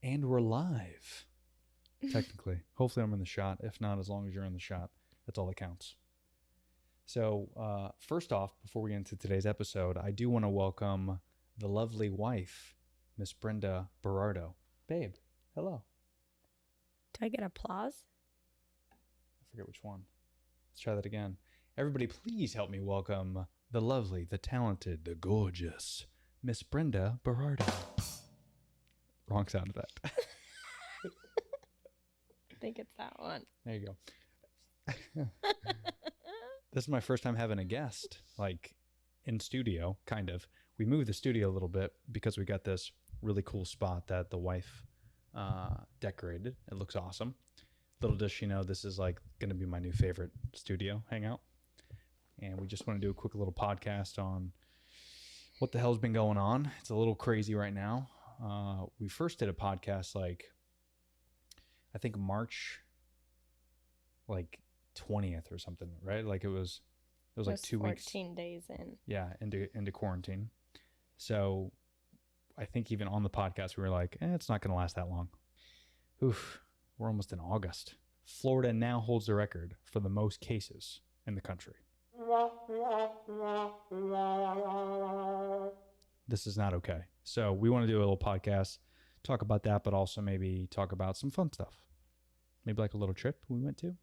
And we're live, technically. Hopefully I'm in the shot. If not, as long as you're in the shot, that's all that counts. So first off, before we get into today's episode, I do want to welcome the lovely wife, Miss Brenda Berardo. Babe, hello. Do I get applause? I forget which one. Let's try that again. Everybody, please help me welcome the lovely, the talented, the gorgeous Miss Brenda Berardo. Wrong sound effect. I think it's that one. There you go. This is my first time having a guest, like in studio, kind of. We moved the studio a little bit because we got this really cool spot that the wife decorated. It looks awesome. Little does she know this is like going to be my new favorite studio hangout. And we just want to do a quick little podcast on what the hell's been going on. It's a little crazy right now. We first did a podcast like, I think March, like 20th or something, right? Like it was like 2 weeks. 14 days in. Yeah, into quarantine. So I think even on the podcast, we were like, it's not going to last that long. Oof, we're almost in August. Florida now holds the record for the most cases in the country. This is not okay. So we want to do a little podcast, talk about that, but also maybe talk about some fun stuff. Maybe like a little trip we went to.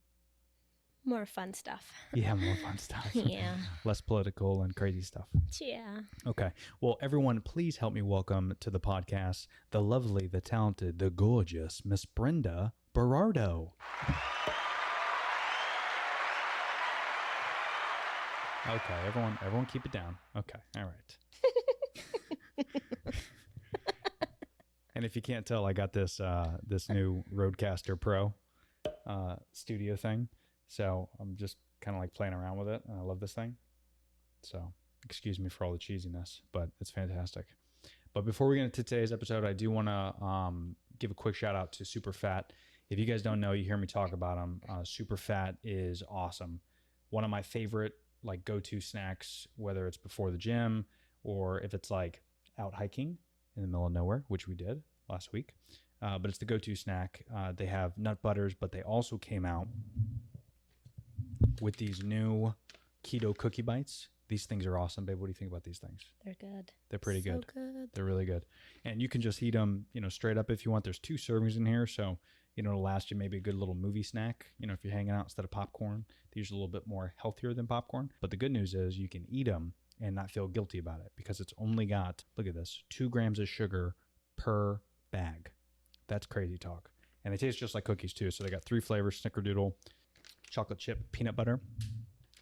More fun stuff. Yeah, more fun stuff. Yeah. Less political and crazy stuff. Yeah. Okay. Well, everyone, please help me welcome to the podcast the lovely, the talented, the gorgeous Miss Brenda Berardo. Okay, everyone keep it down. Okay, all right. And if you can't tell, I got this new Rodecaster Pro studio thing. So I'm just kind of like playing around with it, and I love this thing. So excuse me for all the cheesiness, but it's fantastic. But before we get into today's episode, I do want to give a quick shout out to Super Fat. If you guys don't know, you hear me talk about them. Super Fat is awesome. One of my favorite like go-to snacks, whether it's before the gym or if it's like out hiking in the middle of nowhere, which we did last week. But it's the go-to snack. They have nut butters, but they also came out with these new keto cookie bites. These things are awesome, babe. What do you think about these things? They're good. They're pretty so good. They're really good. And you can just eat them, straight up if you want. There's 2 servings in here. So, it'll last you maybe a good little movie snack. If you're hanging out instead of popcorn, they're usually a little bit more healthier than popcorn. But the good news is you can eat them and not feel guilty about it because it's only got, look at this, 2 grams of sugar per bag. That's crazy talk. And they taste just like cookies too. So they got 3 flavors, snickerdoodle, chocolate chip, peanut butter,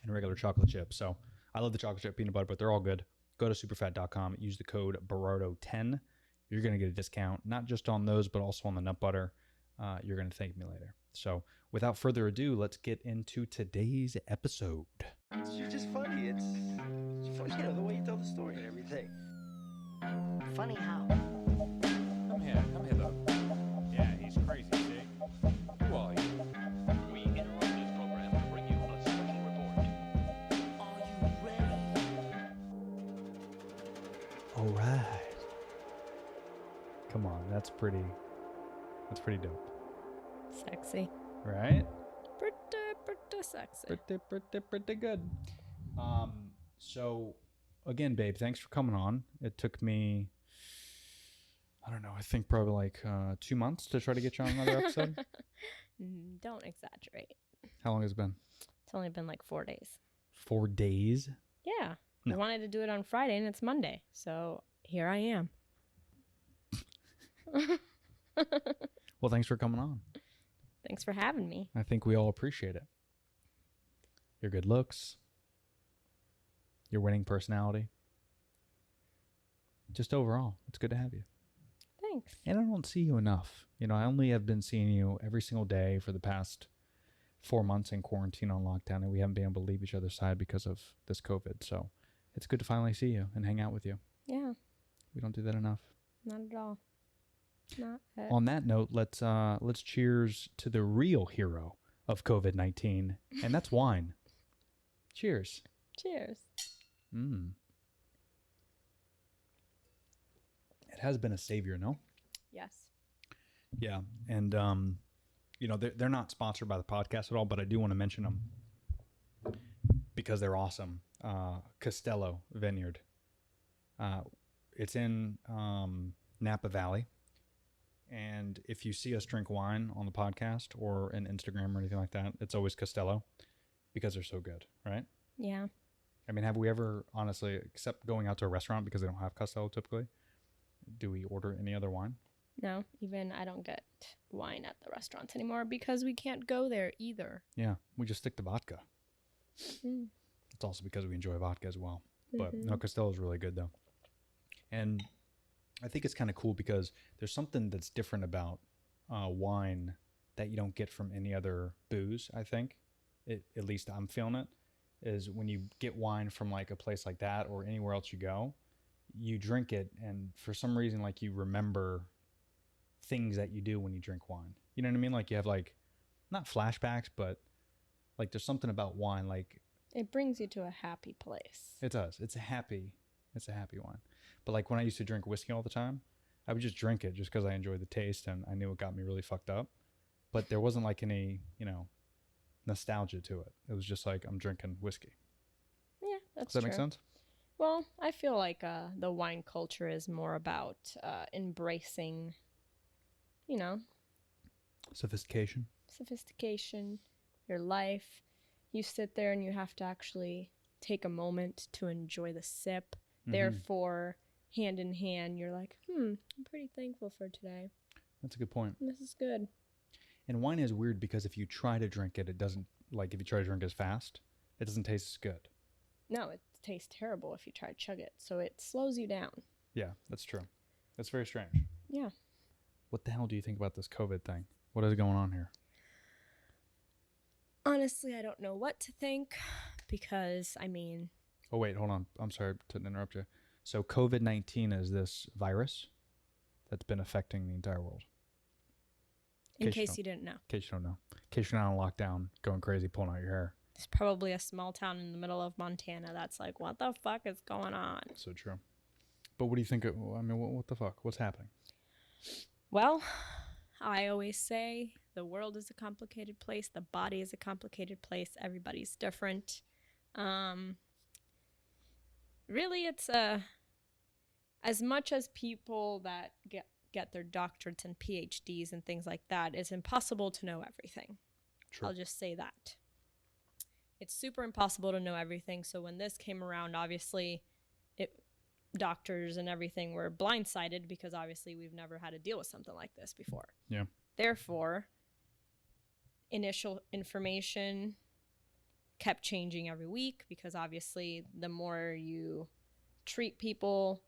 and regular chocolate chip. So I love the chocolate chip peanut butter, but they're all good. Go to superfat.com, use the code Berardo10. You're going to get a discount, not just on those, but also on the nut butter. You're going to thank me later. So without further ado, let's get into today's episode. You're just funny. It's funny, the way you tell the story and everything. Funny how? Come here, though. Yeah, he's crazy, see? Who are you? We interrupt this program to bring you a special report. Are you ready? All right. Come on, that's pretty dope. Sexy. Right? Pretty sexy. Pretty good. So again, babe, thanks for coming on. It took me, I don't know, I think probably like 2 months to try to get you on another episode. Don't exaggerate. How long has it been? It's only been like 4 days. 4 days? Yeah. No. I wanted to do it on Friday and it's Monday. So here I am. Well, thanks for coming on. Thanks for having me. I think we all appreciate it. Your good looks, your winning personality. Just overall, it's good to have you. Thanks. And I don't see you enough. I only have been seeing you every single day for the past 4 months in quarantine on lockdown, and we haven't been able to leave each other's side because of this COVID. So it's good to finally see you and hang out with you. Yeah. We don't do that enough. Not at all. Not at On that note, let's cheers to the real hero of COVID-19, and that's wine. Cheers. Cheers. It has been a savior, no? Yes. Yeah, and they're not sponsored by the podcast at all, but I do want to mention them because they're awesome. Costello Vineyard. It's in Napa Valley, and if you see us drink wine on the podcast or in Instagram or anything like that, it's always Costello because they're so good, right? Yeah. I mean, have we ever, honestly, except going out to a restaurant because they don't have Costello typically, do we order any other wine? No, even I don't get wine at the restaurants anymore because we can't go there either. Yeah, we just stick to vodka. Mm. It's also because we enjoy vodka as well. But Mhm. no, Costello is really good though. And I think it's kind of cool because there's something that's different about wine that you don't get from any other booze, I think. At least I'm feeling it, is when you get wine from like a place like that or anywhere else you go, you drink it and for some reason like you remember things that you do when you drink wine. You know what I mean? Like you have like, not flashbacks, but like there's something about wine, like It brings you to a happy place. it does. It's a happy wine. But like when I used to drink whiskey all the time, I would just drink it just because I enjoyed the taste and I knew it got me really fucked up. But there wasn't like any, nostalgia to it. It was just like I'm drinking whiskey. Yeah, that's Does that true. make sense? Well, I feel like the wine culture is more about embracing, Sophistication. sophistication, your life. You sit there and you have to actually take a moment to enjoy the sip. Mhm. Therefore, hand in hand, you're like, I'm pretty thankful for today. That's a good point. This is good. And wine is weird because if you try to drink it, it doesn't, like if you try to drink as fast, it doesn't taste as good. No, it tastes terrible if you try to chug it. So it slows you down. Yeah, that's true. That's very strange. Yeah. What the hell do you think about this COVID thing? What is going on here? Honestly, I don't know what to think because, Oh, wait, hold on. I'm sorry to interrupt you. So COVID-19 is this virus that's been affecting the entire world. in case you didn't know, In case you don't know. In case you're not on lockdown, going crazy, pulling out your hair. there's probably a small town in the middle of Montana that's like, what the fuck is going on? So true. But what do you think? What the fuck? What's happening? Well, I always say the world is a complicated place. The body is a complicated place. Everybody's different. Really, it's as much as people that get their doctorates and PhDs and things like that, it's impossible to know everything. True. I'll just say that. It's super impossible to know everything. So when this came around, obviously, doctors and everything were blindsided because obviously we've never had to deal with something like this before. Yeah. Therefore, initial information kept changing every week because obviously the more you treat people,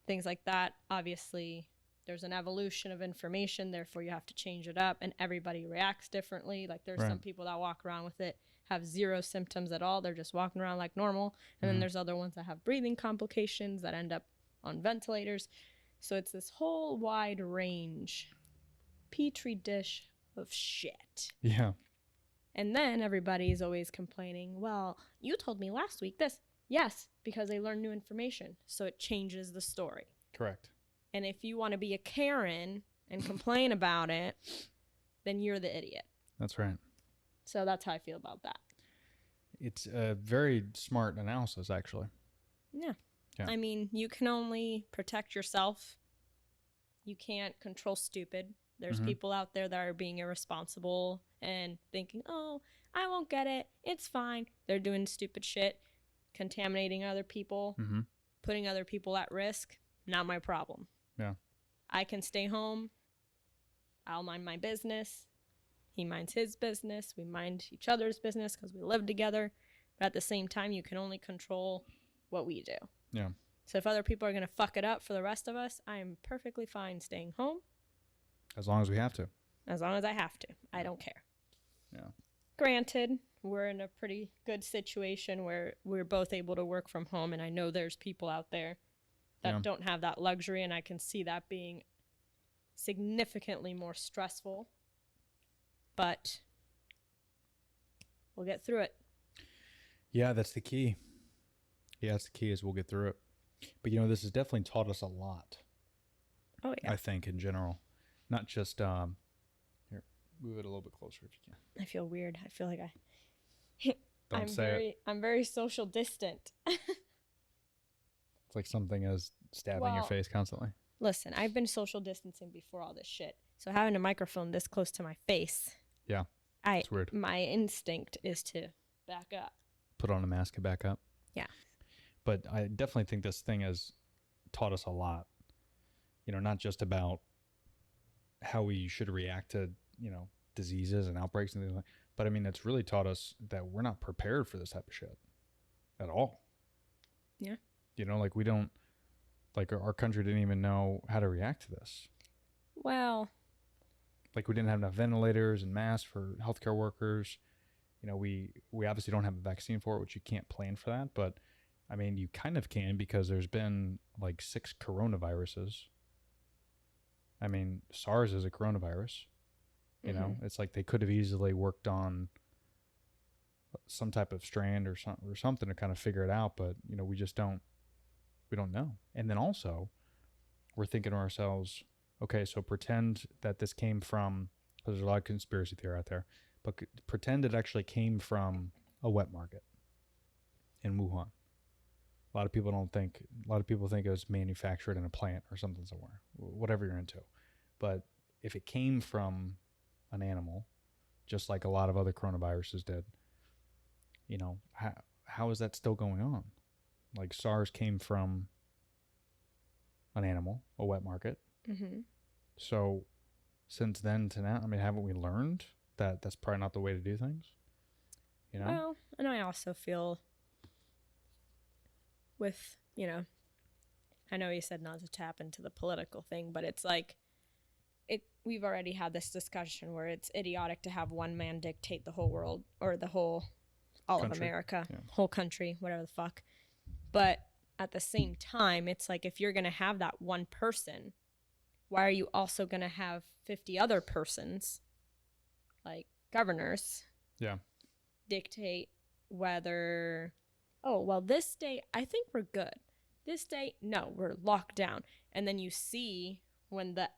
things like that, obviously there's an evolution of information, therefore you have to change it up and everybody reacts differently. Like there's some Right. people that walk around with it, have zero symptoms at all. They're just walking around like normal. And then there's other ones that have breathing complications that end up on ventilators. So it's this whole wide range petri dish of shit. Yeah. And then everybody's always complaining, well, you told me last week this. Yes, because they learn new information. So it changes the story. Correct. And if you want to be a Karen and complain about it, then you're the idiot. That's right. So that's how I feel about that. It's a very smart analysis, actually. Yeah. Yeah. I mean, you can only protect yourself. You can't control stupid. There's Mhm. people out there that are being irresponsible and thinking, oh, I won't get it. It's fine. They're doing stupid shit, contaminating other people, Mm-hmm. putting other people at risk. Not my problem. Yeah. I can stay home. I'll mind my business. He minds his business. We mind each other's business because we live together. But at the same time, you can only control what we do. Yeah. So if other people are going to fuck it up for the rest of us, I am perfectly fine staying home As long as we have to. as long as I have to. I don't care. Yeah. Granted, we're in a pretty good situation where we're both able to work from home, and I know there's people out there that Yeah. don't have that luxury, and I can see that being significantly more stressful. But we'll get through it. Yeah, that's the key. Yeah, that's the key is we'll get through it. But, this has definitely taught us a lot, Oh, yeah. I think, in general. not just here, move it a little bit closer if you can. I feel weird. I feel like Don't say it. I'm very social distant. It's like something is stabbing your Well, face constantly. Listen, I've been social distancing before all this shit. So having a microphone this close to my face, Yeah, it's weird. my instinct is to back up. Put on a mask and back up. Yeah. But I definitely think this thing has taught us a lot. You know, not just about how we should react to, you know, diseases and outbreaks and things like that, but I mean, it's really taught us that we're not prepared for this type of shit at all. Yeah. You know, like we don't, like our country didn't even know how to react to this. Well, Like we didn't have enough ventilators and masks for healthcare workers. You know, we obviously don't have a vaccine for it, which you can't plan for that. But I mean, you kind of can because there's been like 6 coronaviruses. I mean, SARS is a coronavirus. You know, it's like they could have easily worked on some type of strand or something to kind of figure it out. But, you know, we don't know. And then also we're thinking to ourselves, okay, so pretend that this came from, because there's a lot of conspiracy theory out there, but pretend it actually came from a wet market in Wuhan. A lot of people think it was manufactured in a plant or something somewhere, whatever you're into. But if it came from an animal, just like a lot of other coronaviruses did, you know, how is that still going on? Like SARS came from an animal, a wet market. mm-hmm. So since then to now, I mean, haven't we learned that that's probably not the way to do things? You know? Well, and I also feel with, you know, I know you said not to tap into the political thing, but it's like we've already had this discussion where it's idiotic to have one man dictate the whole world or all Country. of America, Yeah. whole country, whatever the fuck. But at the same time, it's like if you're going to have that one person, why are you also going to have 50 other persons, like governors, Yeah. dictate whether, oh, well, this day, I think we're good. This day, no, we're locked down. And then you see when the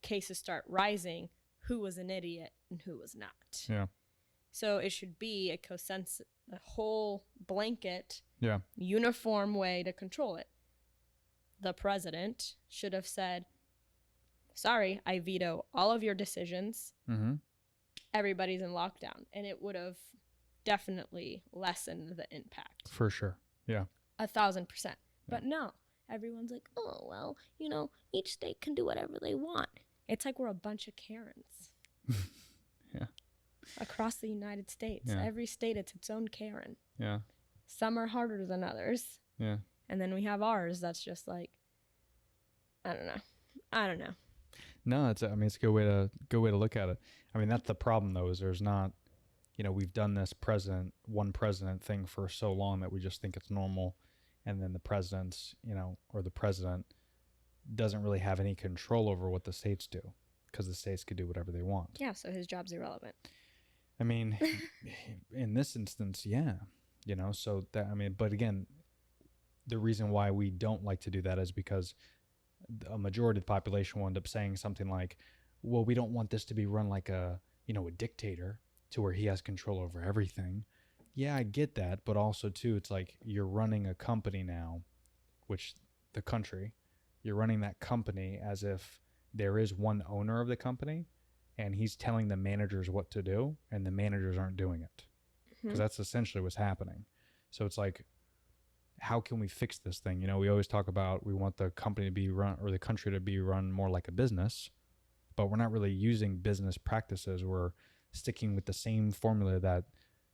cases start rising, who was an idiot and who was not. Yeah. So it should be a whole blanket, Yeah. uniform way to control it. The president should have said, sorry, I veto all of your decisions. Mm-hmm. Everybody's in lockdown. And it would have definitely lessened the impact. For sure. Yeah. 1,000%. But no, everyone's like, oh, well, you know, each state can do whatever they want. It's like we're a bunch of Karens. Yeah. Across the United States. Yeah. Every state, it's its own Karen. Yeah. Some are harder than others. Yeah. And then we have ours that's just like, I don't know. No, it's a good way to look at it. I mean, that's the problem though, is there's not, you know, we've done this one president thing for so long that we just think it's normal. And then the president's, you know, or the president doesn't really have any control over what the states do because the states could do whatever they want. Yeah, so his job's irrelevant. I mean, in this instance, yeah, you know, so that, I mean, but again, the reason why we don't like to do that is because a majority of the population will end up saying something like, well, we don't want this to be run like a dictator to where he has control over everything. Yeah, I get that. But also too, it's like you're running a company now, which the country, you're running that company as if there is one owner of the company and he's telling the managers what to do and the managers aren't doing it. Because that's essentially what's happening. So it's like, how can we fix this thing? You know, we always talk about we want the company to be run or the country to be run more like a business, but we're not really using business practices. We're sticking with the same formula that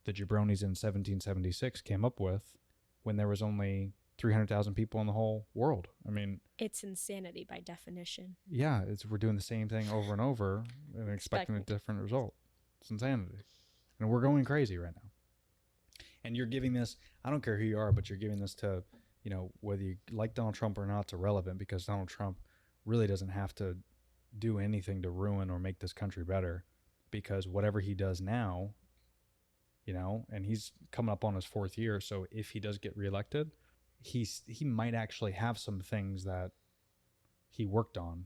the jabronis in 1776 came up with when there was only 300,000 people in the whole world. I mean, It's insanity by definition. yeah, we're doing the same thing over and over and expecting a different result. It's insanity. And we're going crazy right now. And you're giving this, I don't care who you are, but you're giving this to, you know, whether you like Donald Trump or not, it's irrelevant because Donald Trump really doesn't have to do anything to ruin or make this country better because whatever he does now, you know, and he's coming up on his 4th year. So if he does get reelected, he might actually have some things that he worked on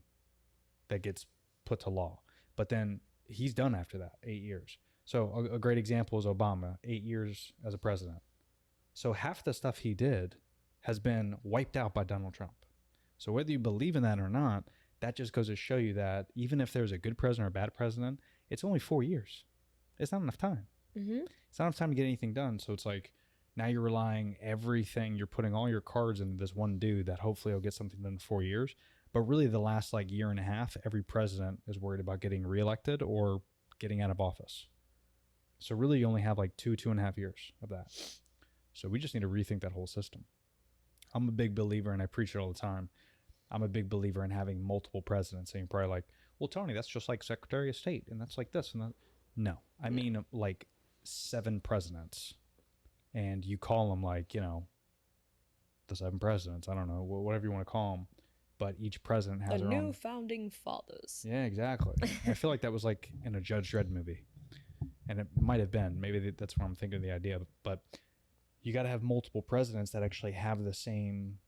that gets put to law. But then he's done after that, 8 years. So a great example is Obama, 8 years as a president. So half the stuff he did has been wiped out by Donald Trump. So whether you believe in that or not, that just goes to show you that even if there's a good president or a bad president, it's only 4 years. It's not enough time. It's not enough time to get anything done. So it's like now you're relying everything, you're putting all your cards into this one dude that hopefully will get something done in 4 years. But really the last like year and a half, every president is worried about getting reelected or getting out of office. So really you only have like 2.5 years of that. So we just need to rethink that whole system. I'm a big believer, and I preach it all the time, I'm a big believer in having multiple presidents. And you're probably like, well, Tony, that's just like Secretary of State, and that's like this and that. No, I mean like 7 presidents. And you call them like, you know, the 7 presidents. I don't know, whatever you want to call them. But each president has The their new own. founding fathers. Yeah, exactly. I feel like that was like in a Judge Dredd movie. And it might have been. Maybe that's what I'm thinking of the idea. But you got to have multiple presidents that actually have the same,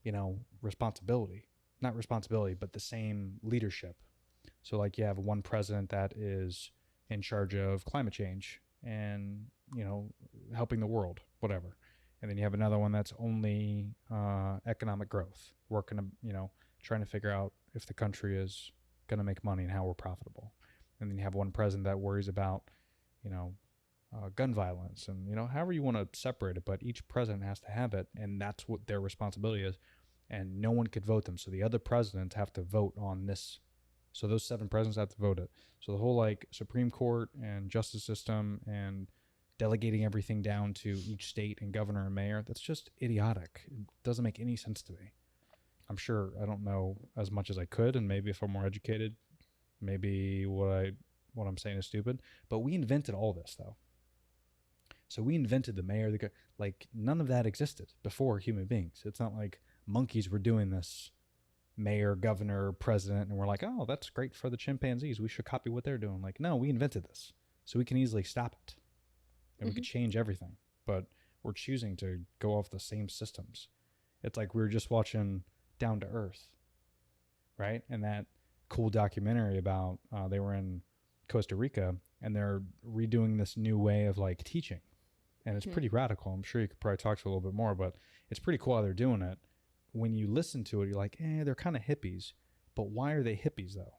you know, responsibility. Not responsibility, but the same leadership. So like you have one president that is in charge of climate change and, you know, helping the world, whatever. And then you have another one that's only economic growth, working, you know, trying to figure out if the country is going to make money and how we're profitable. And then you have one president that worries about, you know, gun violence and, you know, however you want to separate it. But each president has to have it, and that's what their responsibility is. And no one could vote them. So the other presidents have to vote on this. So those 7 presidents have to vote it. So the whole like Supreme Court and justice system and delegating everything down to each state and governor and mayor, that's just idiotic. It doesn't make any sense to me. I'm sure I don't know as much as I could, and maybe if I'm more educated, maybe what I'm saying is stupid. But we invented all this though. So we invented the mayor, like none of that existed before human beings. It's not like monkeys were doing this, mayor, governor, president, and we're like, oh, that's great for the chimpanzees. We should copy what they're doing. Like, no, we invented this. So we can easily stop it. And we could change everything. But we're choosing to go off the same systems. It's like we were just watching Down to Earth, right? And that cool documentary about, they were in Costa Rica, and they're redoing this new way of like teaching. And it's pretty radical. I'm sure you could probably talk to a little bit more, but it's pretty cool how they're doing it. When you listen to it, you're like, they're kind of hippies. But why are they hippies though?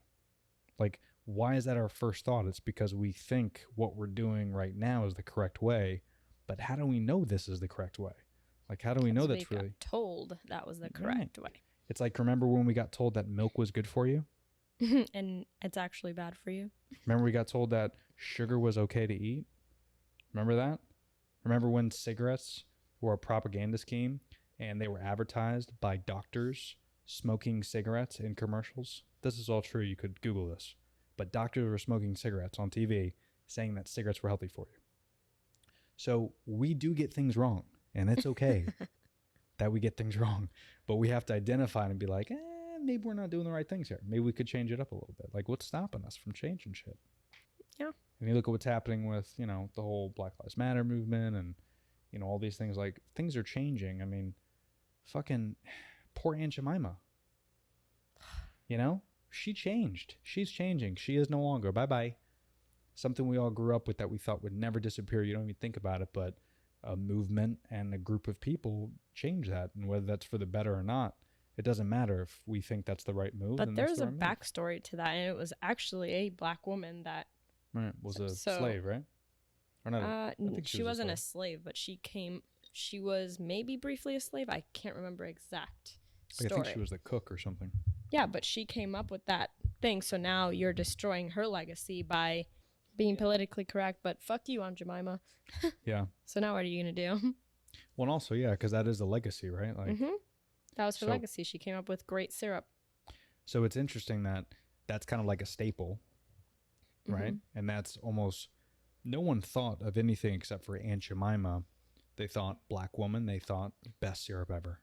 Like, why is that our first thought? It's because we think what we're doing right now is the correct way. But how do we know this is the correct way? Like, how do we know that's we really got told that was the correct way. It's like, remember when we got told that milk was good for you? And it's actually bad for you. Remember we got told that sugar was okay to eat? Remember that? Remember when cigarettes were a propaganda scheme and they were advertised by doctors smoking cigarettes in commercials? This is all true. You could Google this. But doctors were smoking cigarettes on TV saying that cigarettes were healthy for you. So we do get things wrong, and it's okay that we get things wrong. But we have to identify it and be like, maybe we're not doing the right things here. Maybe we could change it up a little bit. Like, what's stopping us from changing shit? Yeah. And you look at what's happening with, you know, the whole Black Lives Matter movement and, you know, all these things. Like, things are changing. I mean, fucking poor Aunt Jemima. You know? She changed. She's changing. She is no longer. Bye-bye. Something we all grew up with that we thought would never disappear. You don't even think about it, but a movement and a group of people change that. And whether that's for the better or not, it doesn't matter if we think that's the right move. But then there's that's a the right move. backstory to that, and it was actually a black woman that Was a slave, right? Or not? I think she wasn't a slave, but she was maybe briefly a slave. I can't remember exact Like, story. I think she was the cook or something. Yeah, but she came up with that thing. So now you're destroying her legacy by being politically correct. But fuck you, Aunt Jemima. Yeah. So now what are you going to do? Well, and also, yeah, because that is the legacy, right? Like, That was her So- legacy. She came up with great syrup. so it's interesting that that's kind of like a staple, right? And that's almost, no one thought of anything except for Aunt Jemima. They thought black woman. They thought best syrup ever.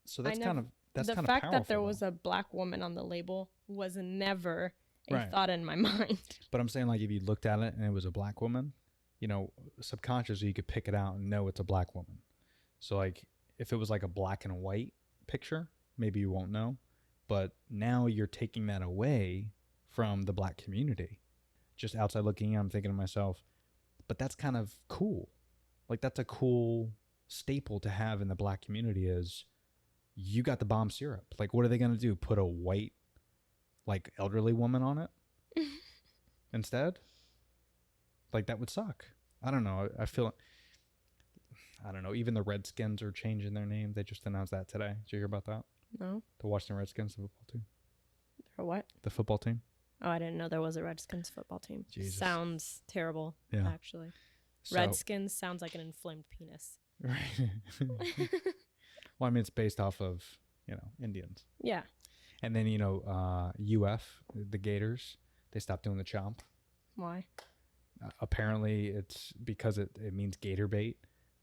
So that's kind of the kind of fact powerful, that there was though. a black woman on the label was never a Right. thought in my mind. But I'm saying, like, if you looked at it and it was a black woman, you know, subconsciously you could pick it out and know it's a black woman. So, like, if it was like a black and white picture, maybe you won't know. But now you're taking that away from the black community. Just outside looking in, I'm thinking to myself, but that's kind of cool. Like, that's a cool staple to have in the black community is you got the bomb syrup. Like, what are they going to do? Put a white, like, elderly woman on it instead? Like, that would suck. I don't know. I feel, I don't know. Even the Redskins are changing their name. They just announced that today. Did you hear about that? No. The Washington Redskins, the football team. Or what? The football team. Oh, I didn't know there was a Redskins football team. Jesus. Sounds terrible, Yeah. actually. So- Redskins sounds like an inflamed penis. Right. Well, I mean, it's based off of, Indians. Yeah. And then, UF, the Gators, they stopped doing the chomp. Why? Apparently, it's because it means gator bait,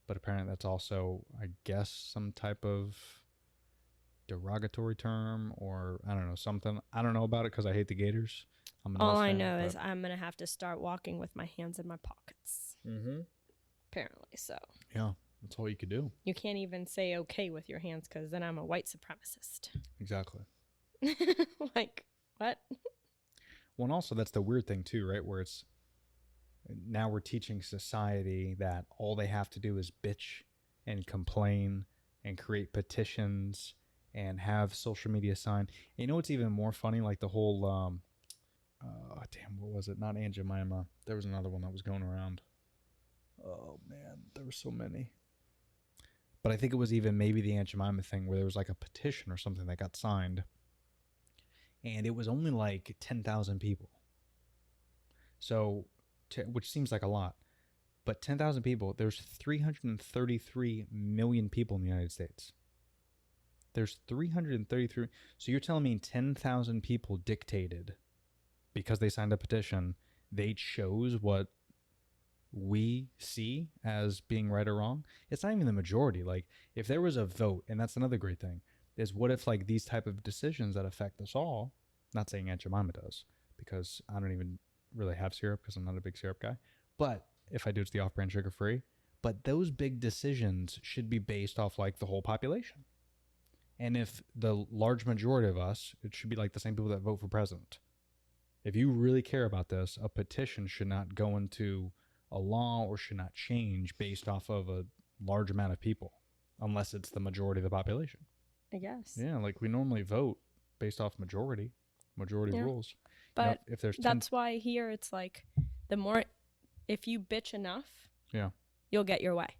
but apparently that's also, I guess, some type of derogatory term or, I don't know, something. I don't know about it because I hate the Gators. I'm an All O's I fan, know but- is I'm going to have to start walking with my hands in my pockets. Mm-hmm. Apparently so. Yeah, that's all you could do. You can't even say okay with your hands because then I'm a white supremacist. Exactly. Like, what? Well, and also that's the weird thing too, right? Where it's now we're teaching society that all they have to do is bitch and complain and create petitions and have social media sign. You know what's even more funny? Like the whole, what was it? Not Aunt Jemima. There was another one that was going around. Oh man, there were so many. But I think it was even maybe the Aunt Jemima thing where there was like a petition or something that got signed. And it was only like 10,000 people. So, which seems like a lot. But 10,000 people, there's 333 million people in the United States. There's 333. So you're telling me 10,000 people dictated because they signed a petition. They chose what we see as being right or wrong. It's not even the majority. Like if there was a vote, and that's another great thing, is what if like these type of decisions that affect us all, not saying Aunt Jemima does, because I don't even really have syrup because I'm not a big syrup guy. But if I do, it's the off-brand sugar-free. But those big decisions should be based off like the whole population. And if the large majority of us, it should be like the same people that vote for president. If you really care about this, a petition should not go into a law or should not change based off of a large amount of people, unless it's the majority of the population. I guess. Yeah, like we normally vote based off majority Yeah. rules. But if there's 10, that's why here it's like the more, if you bitch enough, yeah, you'll get your way.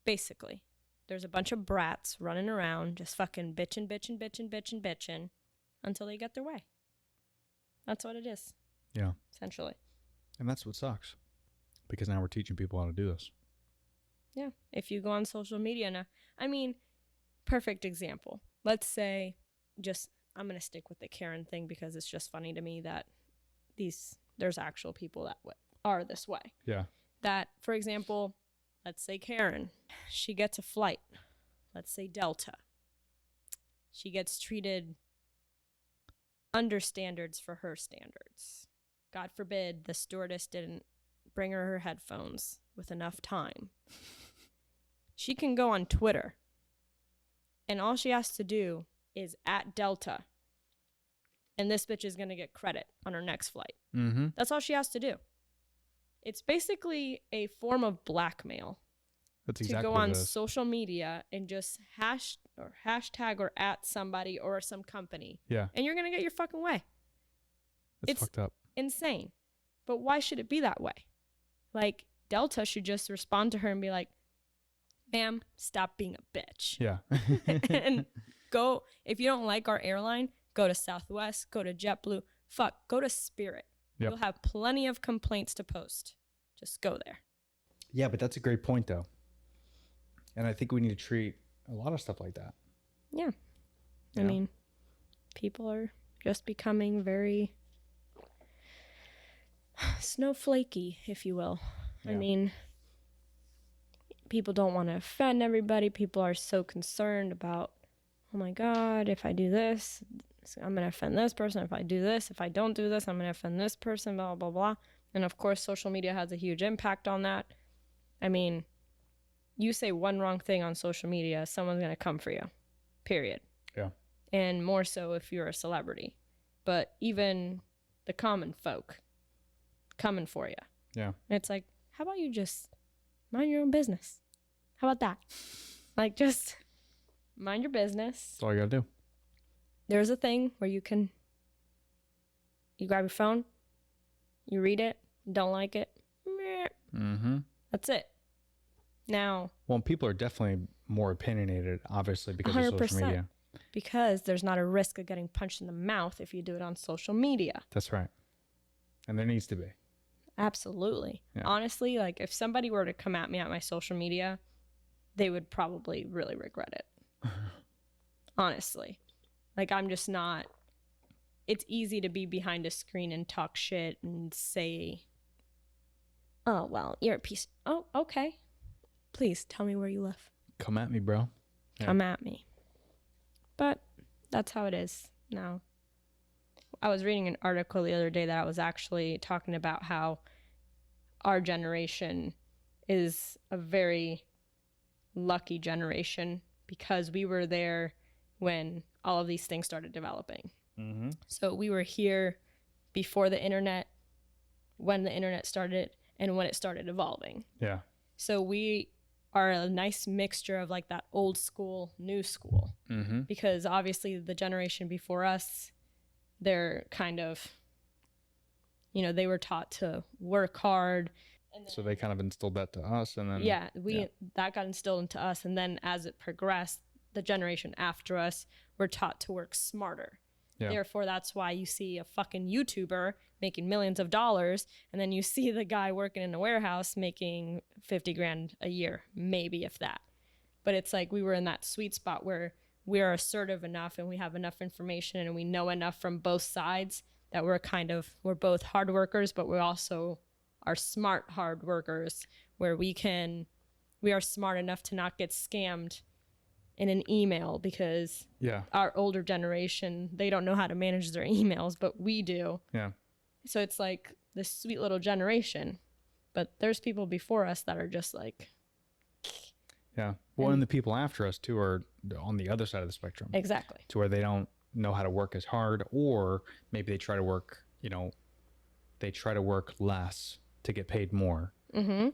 Basically, there's a bunch of brats running around just fucking bitching until they get their way. That's what it is. Yeah. Essentially. And that's what sucks, because now we're teaching people how to do this. Yeah. If you go on social media now, I mean, perfect example. Let's say I'm going to stick with the Karen thing because it's just funny to me that there's actual people that are this way. Yeah. That, for example, let's say Karen, she gets a flight, let's say Delta. She gets treated under standards for her standards. God forbid the stewardess didn't bring her headphones with enough time. She can go on Twitter, and all she has to do is at Delta, and this bitch is going to get credit on her next flight. Mm-hmm. That's all she has to do. It's basically a form of blackmail That's to exactly go what on it is. social media and just hashtag or at somebody or some company, Yeah. and you're going to get your fucking way. It's It's- fucked up. Insane. But why should it be that way? Like, Delta should just respond to her and be like, ma'am, stop being a bitch. Yeah. And go, if you don't like our airline, go to Southwest, go to JetBlue, go to Spirit. Yep. You'll have plenty of complaints to post. Just go there. Yeah, but that's a great point, though. And I think we need to treat a lot of stuff like that. Yeah. I Yeah. mean, people are just becoming very snowflakey, if you will. I Yeah. mean, people don't want to offend everybody. People are so concerned about, oh my God, if I do this, I'm going to offend this person. If I do this, if I don't do this, I'm going to offend this person, blah, blah, blah. And of course, social media has a huge impact on that. I mean, you say one wrong thing on social media, someone's going to come for you, period. Yeah. and more so if you're a celebrity. But even the common folk coming for you. Yeah. And it's like, how about you just mind your own business? How about that? Like, just mind your business. That's all you gotta do. There's a thing where you grab your phone, you read it, don't like it, meh, Mm-hmm. that's it. Now, Well, people are definitely more opinionated, obviously, because of social 100%. media. because there's not a risk of getting punched in the mouth if you do it on social media. That's right. And there needs to be. Absolutely. Yeah. Honestly, like if somebody were to come at me at my social media, they would probably really regret it. Honestly. Like I'm just not, it's easy to be behind a screen and talk shit and say, oh, well, you're a piece. Oh, okay. Please tell me where you live. Come at me, bro. Yeah. Come at me. But that's how it is now. I was reading an article the other day that I was actually talking about how our generation is a very lucky generation because we were there when all of these things started developing. Mm-hmm. So we were here before the internet, when the internet started, and when it started evolving. Yeah. So we are a nice mixture of like that old school, new school. Mm-hmm. Because obviously the generation before us, they're kind of, you know, they were taught to work hard. And then, So they kind of instilled that to us, and then that got instilled into us. And then as it progressed, the generation after us were taught to work smarter. Yeah. Therefore, that's why you see a fucking YouTuber making millions of dollars, and then you see the guy working in a warehouse making 50 grand a year, maybe if that. But it's like we were in that sweet spot where we are assertive enough and we have enough information and we know enough from both sides that we're both hard workers, but we also are smart hard workers where we are smart enough to not get scammed in an email because yeah. our older generation, they don't know how to manage their emails, but we do. Yeah. So it's like this sweet little generation, but there's people before us that are just like, Yeah. Well, and the people after us too are on the other side of the spectrum. exactly. To where they don't know how to work as hard, or maybe they try to work, they try to work less to get paid more,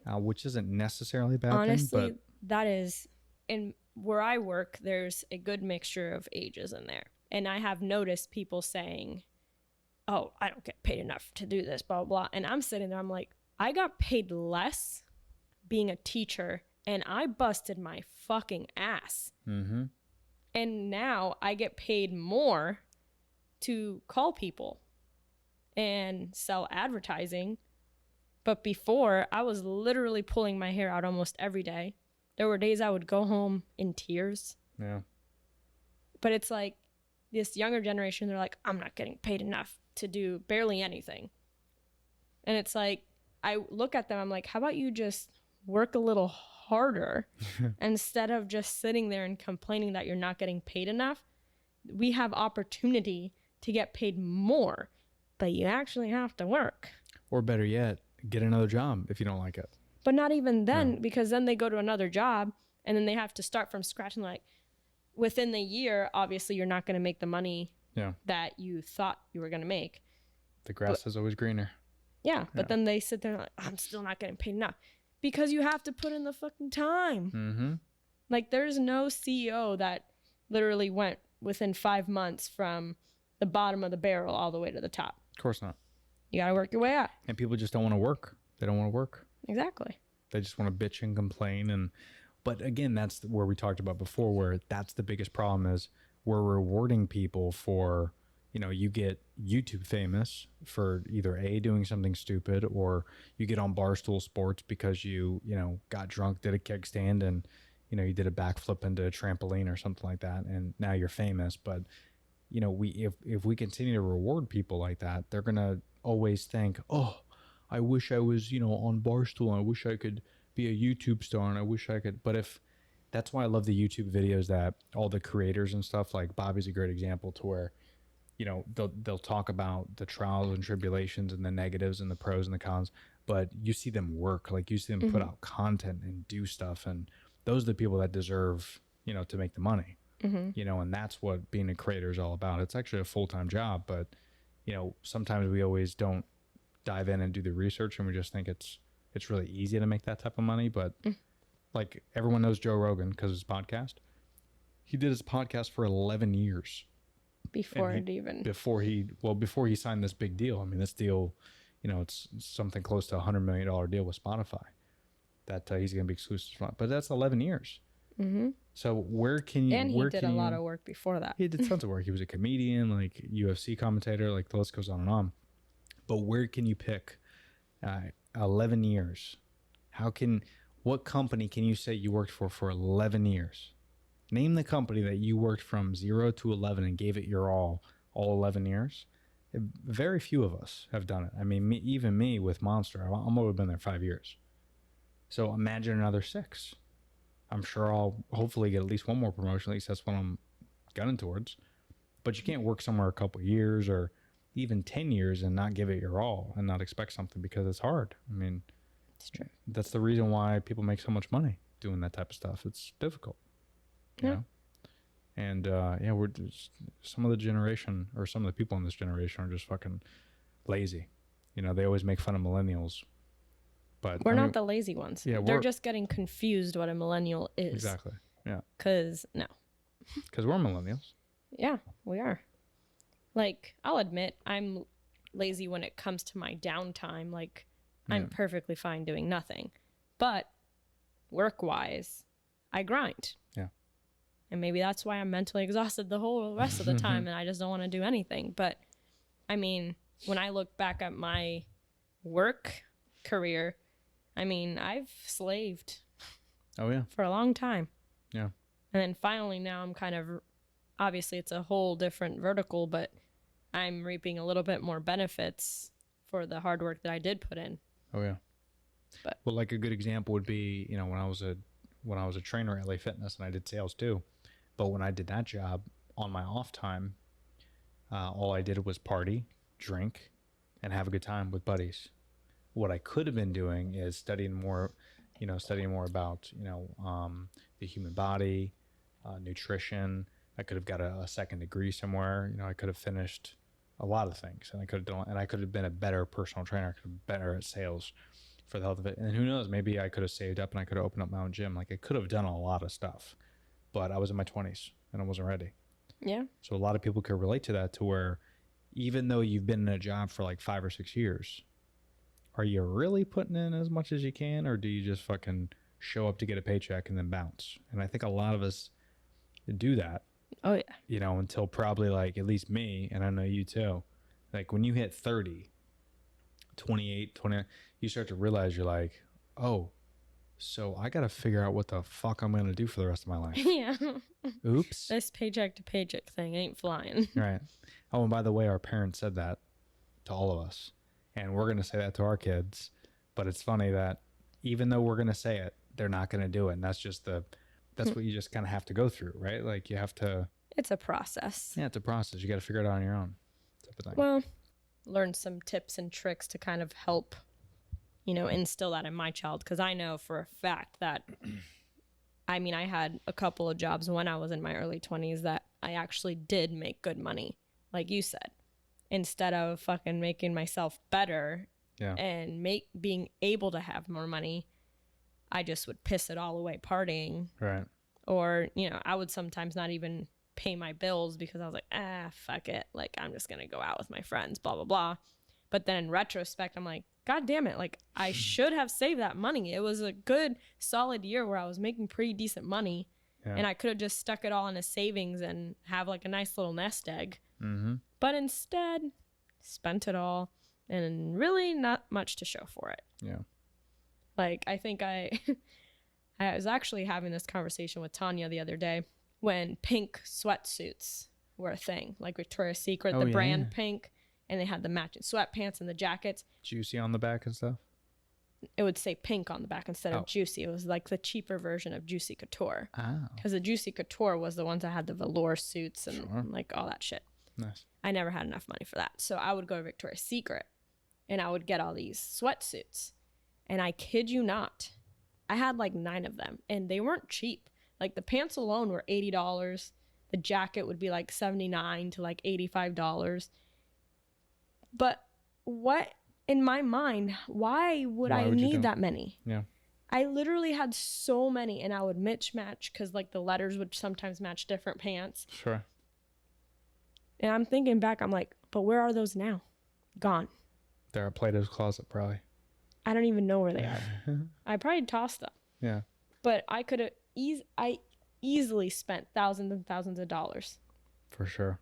which isn't necessarily a bad Honestly, thing. that is, in where I work, there's a good mixture of ages in there. And I have noticed people saying, oh, I don't get paid enough to do this, blah, blah, blah. And I'm sitting there, I'm like, I got paid less being a teacher and I busted my fucking ass. Mm-hmm. And now I get paid more to call people and sell advertising. But before, I was literally pulling my hair out almost every day. There were days I would go home in tears. Yeah. But it's like this younger generation, they're like, I'm not getting paid enough to do barely anything. And it's like, I look at them, I'm like, how about you just work a little harder instead of just sitting there and complaining that you're not getting paid enough? We have opportunity to get paid more, but you actually have to work. Or better yet, get another job if you don't like it. But not even then, because then they go to another job and then they have to start from scratch. And like within the year, obviously you're not going to make the money that you thought you were going to make. The grass is always greener. Yeah, but then they sit there and like, I'm still not getting paid enough because you have to put in the fucking time. Mm-hmm. Like there's no CEO that literally went within 5 months from the bottom of the barrel all the way to the top. Of course not. You got to work your way up. And people just don't want to work. They don't want to work. Exactly. They just want to bitch and complain. But again, that's where we talked about before, where that's the biggest problem is we're rewarding people for, you get YouTube famous for either A, doing something stupid, or you get on Barstool Sports because you got drunk, did a kickstand, and, you did a backflip into a trampoline or something like that. And now you're famous. But, if we continue to reward people like that, they're going to always think, oh, I wish I was, on Barstool. I wish I could be a YouTube star, and I wish I could. But that's why I love the YouTube videos that all the creators and stuff, like Bobby's a great example, to where, they'll talk about the trials and tribulations and the negatives and the pros and the cons, but you see them work, like you see them put out content and do stuff. And those are the people that deserve, to make the money. Mm-hmm. you know, and that's what being a creator is all about. It's actually a full-time job, but you know, sometimes we always don't dive in and do the research, and we just think it's really easy to make that type of money. But like everyone knows Joe Rogan because of his podcast. He did his podcast for 11 years Before And it even. before he signed this big deal. I mean, this deal, you know, it's something close to $100 million deal with Spotify that he's going to be exclusive to. But that's 11 years. Mm-hmm. So where can you? And he where did can a lot you- of work before that. He did tons of work. He was a comedian, like UFC commentator, like the list goes on and on. But where can you pick 11 years? What company can you say you worked for 11 years? Name the company that you worked from 0 to 11 and gave it your all 11 years. Very few of us have done it. I mean, even me with Monster, I'm only been there 5 years. So imagine another 6. I'm sure I'll hopefully get at least one more promotion. At least that's what I'm gunning towards. But you can't work somewhere a couple years or even 10 years and not give it your all and not expect something, because it's hard. I mean, It's true. that's the reason why people make so much money doing that type of stuff. It's difficult. You Yeah. know? And yeah, we're just, some of the generation, or some of the people in this generation, are just fucking lazy. You know, they always make fun of millennials, but We're I not mean, the lazy ones. Yeah, They're we're- just getting confused what a millennial is. exactly. Yeah, Because, no. because we're millennials. Yeah, we are. Like, I'll admit, I'm lazy when it comes to my downtime. Like, I'm Yeah. perfectly fine doing nothing. But work-wise, I grind. Yeah. And maybe that's why I'm mentally exhausted the whole rest of the time and I just don't want to do anything. But, I mean, when I look back at my work career, I mean, I've slaved Oh yeah, for a long time. yeah, And then finally now I'm kind of, obviously it's a whole different vertical, but I'm reaping a little bit more benefits for the hard work that I did put in. oh yeah. But- well, like a good example would be, you know, when I was a trainer at LA Fitness, and I did sales too. But when I did that job on my off time, all I did was party, drink, and have a good time with buddies. What I could have been doing is studying more about, the human body, nutrition. I could have got a second degree somewhere. You know, I could have finished a lot of things, and I could have been a better personal trainer. I could have been better at sales for the health of it. And who knows, maybe I could have saved up and I could have opened up my own gym. Like, I could have done a lot of stuff, but I was in my 20s and I wasn't ready. Yeah. So a lot of people could relate to that, to where even though you've been in a job for like 5 or 6 years, are you really putting in as much as you can, or do you just fucking show up to get a paycheck and then bounce? And I think a lot of us do that, Oh, yeah. you know, until probably, like, at least me, and I know you too, like when you hit 30, 28, 29, you start to realize you're like, oh, so I got to figure out what the fuck I'm going to do for the rest of my life. Yeah. Oops. This paycheck to paycheck thing ain't flying. Right. Oh, and by the way, our parents said that to all of us, and we're going to say that to our kids. But it's funny that even though we're going to say it, they're not going to do it. And that's just that's what you just kind of have to go through, right? Like, you have to, It's a process. yeah, it's a process. You got to figure it out on your own, type of thing. Well, learn some tips and tricks to kind of help, instill that in my child. Because I know for a fact that, I mean, I had a couple of jobs when I was in my early 20s that I actually did make good money. Like you said, instead of fucking making myself better Yeah. and being able to have more money, I just would piss it all away partying. Right. Or, I would sometimes not even pay my bills because I was like, fuck it. Like, I'm just going to go out with my friends, blah, blah, blah. But then in retrospect, I'm like, God damn it. Like, I should have saved that money. It was a good, solid year where I was making pretty decent money. Yeah. And I could have just stuck it all in a savings and have like a nice little nest egg. Mm-hmm. But instead, spent it all and really not much to show for it. Yeah. Like, I think I was actually having this conversation with Tanya the other day when pink sweatsuits were a thing, like Victoria's Secret, Oh, the yeah. brand pink, and they had the matching sweatpants and the jackets. Juicy on the back and stuff. It would say pink on the back instead Oh. of Juicy. It was like the cheaper version of Juicy Couture. Oh. Because the Juicy Couture was the ones that had the velour suits and Sure. like all that shit. Nice. I never had enough money for that. So I would go to Victoria's Secret and I would get all these sweatsuits. And I kid you not, I had like 9 of them and they weren't cheap. Like the pants alone were $80 The jacket would be like $79 to like $85. But what, in my mind, why would I would you do need it? that many? Yeah. I literally had so many, and I would mismatch because like the letters would sometimes match different pants. Sure. And I'm thinking back, I'm like, but where are those now? Gone. They're at Plato's closet, probably. I don't even know where they are. I probably tossed them. Yeah. But I could have easily spent thousands and thousands of dollars For sure.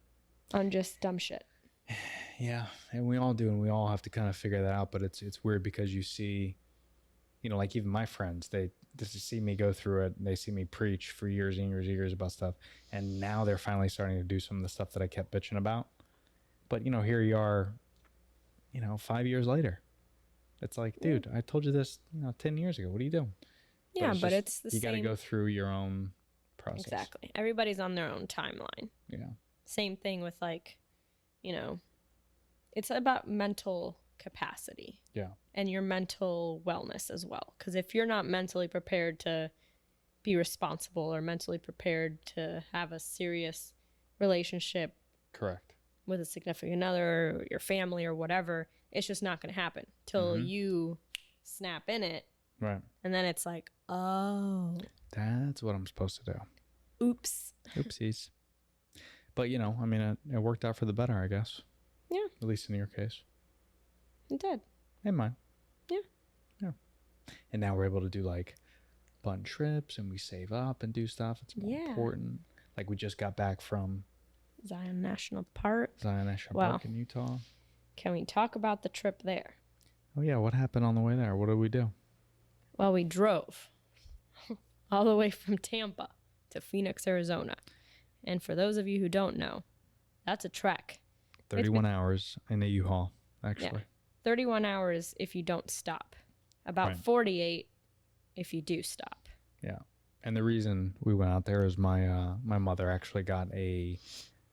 on just dumb shit. Yeah, and we all do, and we all have to kind of figure that out. But it's weird because you see, you know, like even my friends, they just see me go through it, and they see me preach for years and years and years about stuff, and now they're finally starting to do some of the stuff that I kept bitching about. But you know, here you are, you know, 5 years later. It's like, dude, I told you this, you know, 10 years ago. What are you doing? Yeah, but just- it's the you same. got to go through your own process. Exactly. Everybody's on their own timeline. Yeah. Same thing with like, you know, it's about mental capacity. Yeah. And your mental wellness as well. Because if you're not mentally prepared to be responsible or mentally prepared to have a serious relationship Correct. with a significant other or your family or whatever, it's just not going to happen till you snap in it. Right. And then it's like, oh, That's what I'm supposed to do. oops. Oopsies. But you know, I mean, it worked out for the better, I guess. Yeah. At least in your case. It did. And mine. Yeah. Yeah. And now we're able to do like fun trips, and we save up and do stuff. It's more Yeah. important. Like we just got back from Zion National Park. Zion National Wow. Park in Utah. Can we talk about the trip there? Oh yeah, what happened on the way there? What did we do? Well, we drove all the way from Tampa to Phoenix, Arizona. And for those of you who don't know, that's a trek. 31 hours in a U-Haul, actually. 31 hours if you don't stop. About Right. 48 if you do stop. Yeah. And the reason we went out there is my my mother actually got a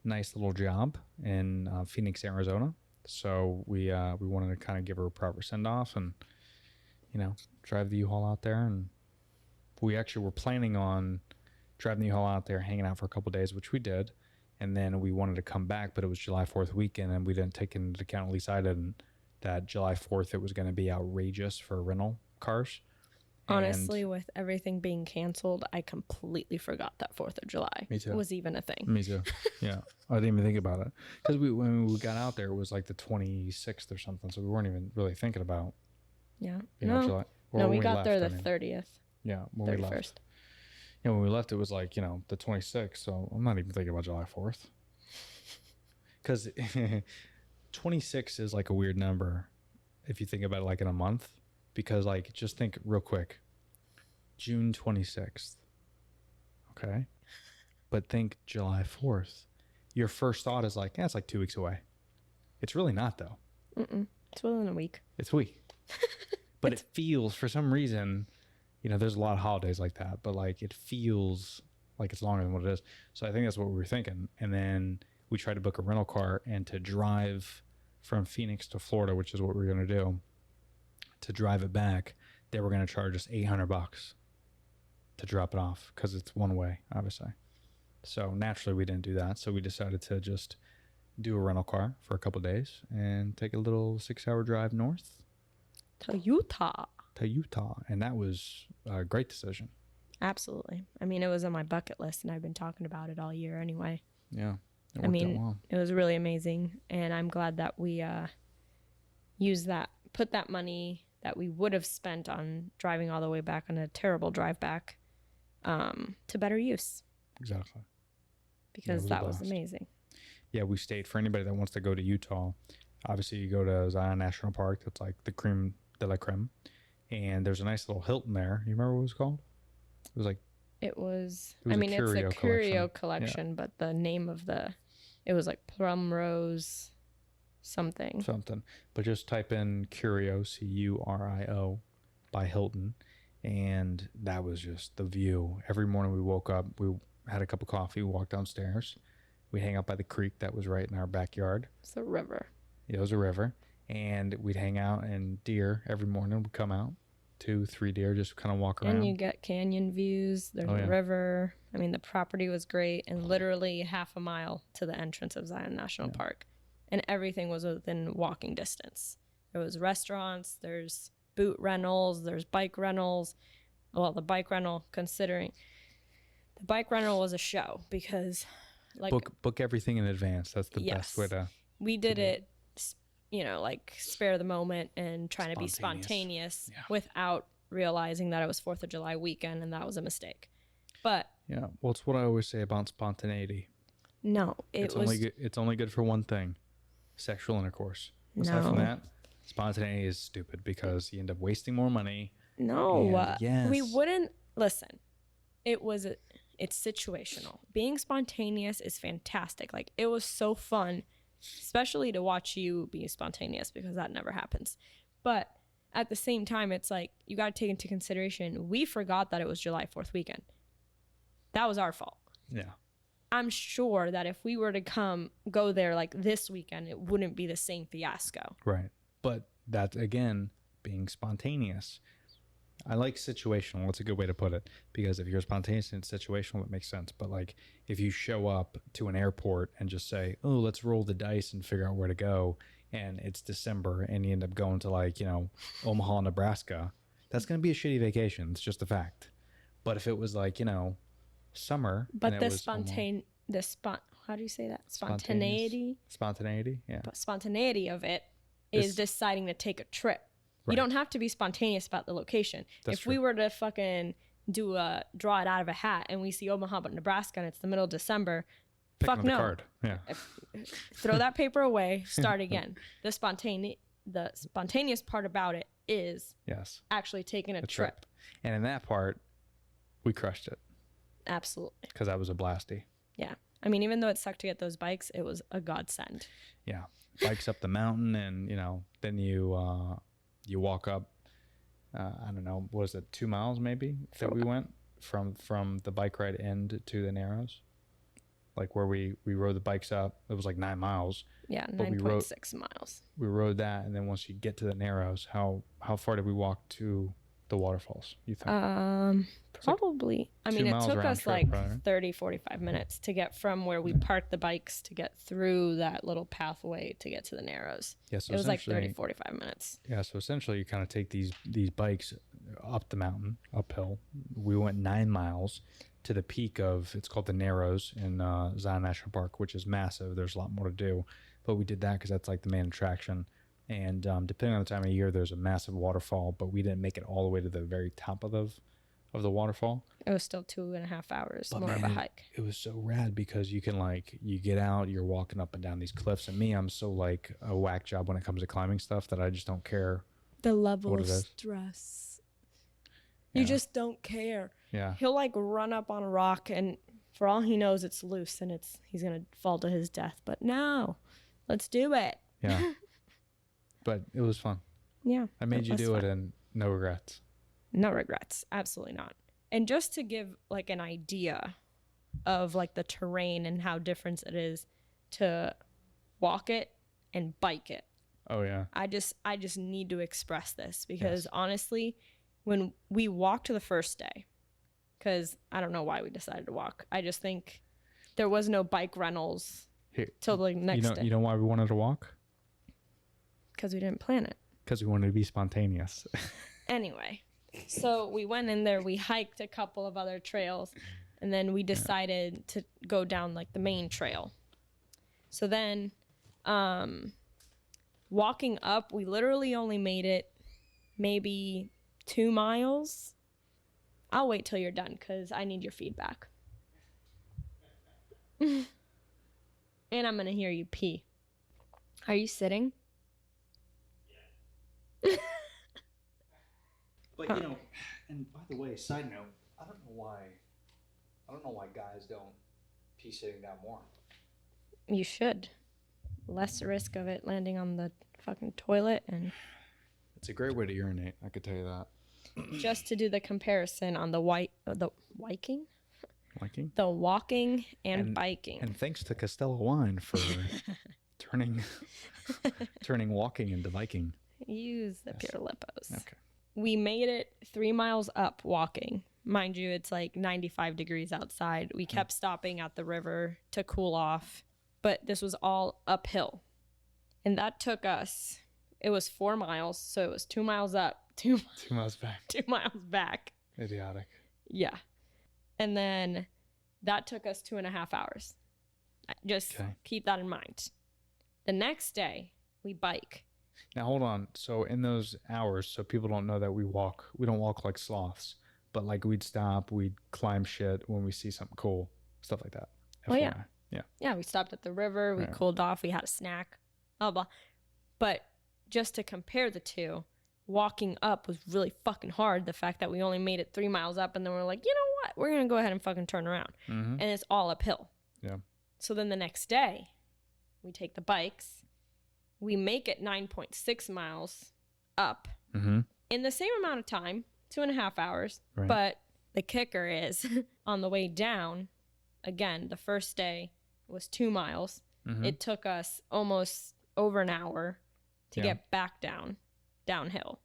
nice little job in Phoenix, Arizona. So we wanted to kind of give her a proper send off and, you know, drive the U-Haul out there. And we actually were planning on driving the U-Haul out there, hanging out for a couple of days, which we did. And then we wanted to come back, but it was July 4th weekend, and we didn't take into account, at least I didn't, that July 4th it was going to be outrageous for rental cars. Honestly, with everything being canceled, I completely forgot that 4th of July Me too. was even a thing. Me too. Yeah. I didn't even think about it. Because when we got out there, it was like the 26th or something. So we weren't even really thinking about, Yeah. you know, No, July. no, when we got left, there the I mean. 30th, Yeah, when we 31st. left. Yeah, when we left, it was like, you know, the 26th. So I'm not even thinking about July 4th. Because 26 is like a weird number if you think about it like in a month. Because, like, just think real quick. June 26th. Okay? But think July 4th. Your first thought is like, yeah, it's like 2 weeks away. It's really not, though. It's within a week. It's a week. But it feels, for some reason, you know, there's a lot of holidays like that, but like it feels like it's longer than what it is. So I think that's what we were thinking. And then we tried to book a rental car and to drive from Phoenix to Florida, which is what we were going to do, to drive it back, they were going to charge us $800 to drop it off because it's one way, obviously. So naturally we didn't do that. So we decided to just do a rental car for a couple of days and take a little 6-hour drive north To Utah. to Utah, and that was a great decision. Absolutely. I mean, it was on my bucket list, and I've been talking about it all year anyway. Yeah, it worked I mean, out well. it was really amazing, and I'm glad that we used that, put that money that we would have spent on driving all the way back on a terrible drive back to better use, Exactly. because was a that was blast. amazing. Yeah, we stayed. For anybody that wants to go to Utah, obviously you go to Zion National Park. That's like the creme de la creme, and there's a nice little Hilton there. You remember what it was called? It was like It was, It was I a mean, it's a curio curio collection. collection, but the name of it was like Plum Rose something. something, but just type in Curio, Curio, by Hilton, and that was just the view. Every morning we woke up, we had a cup of coffee, we walked downstairs, we hang out by the creek that was right in our backyard. It's a river. It was a river, and we'd hang out, and deer every morning would come out, 2-3 deer just kind of walk around. And you get canyon views. There's Oh, a yeah. river. I mean, the property was great, and literally half a mile to the entrance of Zion National Park, and everything was within walking distance. There was restaurants, there's boot rentals, there's bike rentals. Well, the bike rental was a show because, like, book everything in advance. That's the best way to. we did it, like spare the moment and trying to be Spontaneous. spontaneous without realizing that it was 4th of July weekend and that was a mistake. But Yeah, well, it's what I always say about spontaneity. no, It's only good for one thing: sexual intercourse. Aside from No. that, spontaneity is stupid because you end up wasting more money. No, And we yes. wouldn't listen. It's situational. Being spontaneous is fantastic. Like, it was so fun, especially to watch you be spontaneous because that never happens. But at the same time, it's like you got to take into consideration we forgot that it was July 4th weekend. That was our fault. Yeah. I'm sure that if we were to go there like this weekend, it wouldn't be the same fiasco. Right. But that's, again, being spontaneous. I like situational. That's a good way to put it. Because if you're spontaneous and it's situational, it makes sense. But, like, if you show up to an airport and just say, oh, let's roll the dice and figure out where to go, and it's December and you end up going to, like, Omaha, Nebraska, that's going to be a shitty vacation. It's just a fact. But if it was, like, summer. But and the it was how do you say that? Spontaneous. Spontaneity? Spontaneity, yeah. But spontaneity of it is deciding to take a trip. Right. You don't have to be spontaneous about the location. That's if we true. were to fucking draw it out of a hat and we see Omaha, but Nebraska, and it's the middle of December, Pick fuck another no. card. Yeah. Throw that paper away, start again. The spontaneous part about it is Yes. actually taking a That's trip. right. And in that part, we crushed it Absolutely. because that was a blasty. Yeah. I mean, even though it sucked to get those bikes, it was a godsend. Yeah. Bikes up the mountain, and, then you walk up, I don't know, what was it, 2 miles maybe that we went from the bike ride end to the Narrows? Like, where we rode the bikes up. It was like 9 miles. Yeah, But we rode- 9.6 miles. We rode that, and then once you get to the Narrows, how far did we walk to the waterfalls, you think? Probably. I 2 mean, it miles took round us trip, like right? 30, 45 minutes to get from where we parked the bikes to get through that little pathway to get to the Narrows. Yeah, so It was like essentially- 30, 45 minutes. Yeah, so essentially you kind of take these bikes up the mountain, uphill. We went 9 miles to the peak of, it's called the Narrows in Zion National Park, which is massive. There's a lot more to do. But we did that because that's like the main attraction. And depending on the time of year, there's a massive waterfall, but we didn't make it all the way to the very top of the waterfall. It was still 2.5 hours, But more of a man, hike. It was so rad because you can, like, you get out, you're walking up and down these cliffs. And me, I'm so, like, a whack job when it comes to climbing stuff that I just don't care. The level what of it is. stress. Yeah. You just don't care. Yeah. He'll like run up on a rock, and for all he knows, it's loose and he's going to fall to his death. But no, let's do it. Yeah. But it was fun. Yeah. I made you was do it fun. and no regrets. No regrets. Absolutely not. And just to give like an idea of like the terrain and how different it is to walk it and bike it. Oh, yeah. I just need to express this because Yes. honestly, when we walked the first day, because I don't know why we decided to walk. I just think there was no bike rentals Here, till the next day you know why we wanted to walk? because we didn't plan it. Because we wanted to be spontaneous. Anyway, so we went in there, we hiked a couple of other trails, and then we decided to go down like the main trail. So then walking up, we literally only made it maybe 2 miles. I'll wait till you're done because I need your feedback. And I'm going to hear you pee. Are you sitting? But, and by the way, side note, I don't know why guys don't pee sitting down more. You should. Less risk of it landing on the fucking toilet. And It's a great way to urinate, I could tell you that. just to do the comparison on the walking and biking. And thanks to Castello Wine for turning walking into biking. Use the Pure Lippos. Okay. we made it 3 miles up walking. Mind you, it's like 95 degrees outside. We kept stopping at the river to cool off, but this was all uphill. And that took us, it was 4 miles. So it was 2 miles up, 2 miles back. 2 miles back. Idiotic. Yeah. And then that took us 2.5 hours. Just keep that in mind. The next day, we bike. Now hold on. So in those hours, so people don't know that we don't walk like sloths, but like we'd stop, we'd climb shit when we see something cool, stuff like that. Oh yeah. FYI. Yeah. Yeah, we stopped at the river, we cooled off, we had a snack, blah, blah. But just to compare the two, walking up was really fucking hard. The fact that we only made it 3 miles up and then we're like, you know what? We're going to go ahead and fucking turn around. Mm-hmm. And it's all uphill. Yeah. So then the next day, we take the bikes. We make it 9.6 miles up in the same amount of time, 2.5 hours. Right. But the kicker is on the way down, again, the first day was 2 miles. It took us almost over an hour to get back downhill.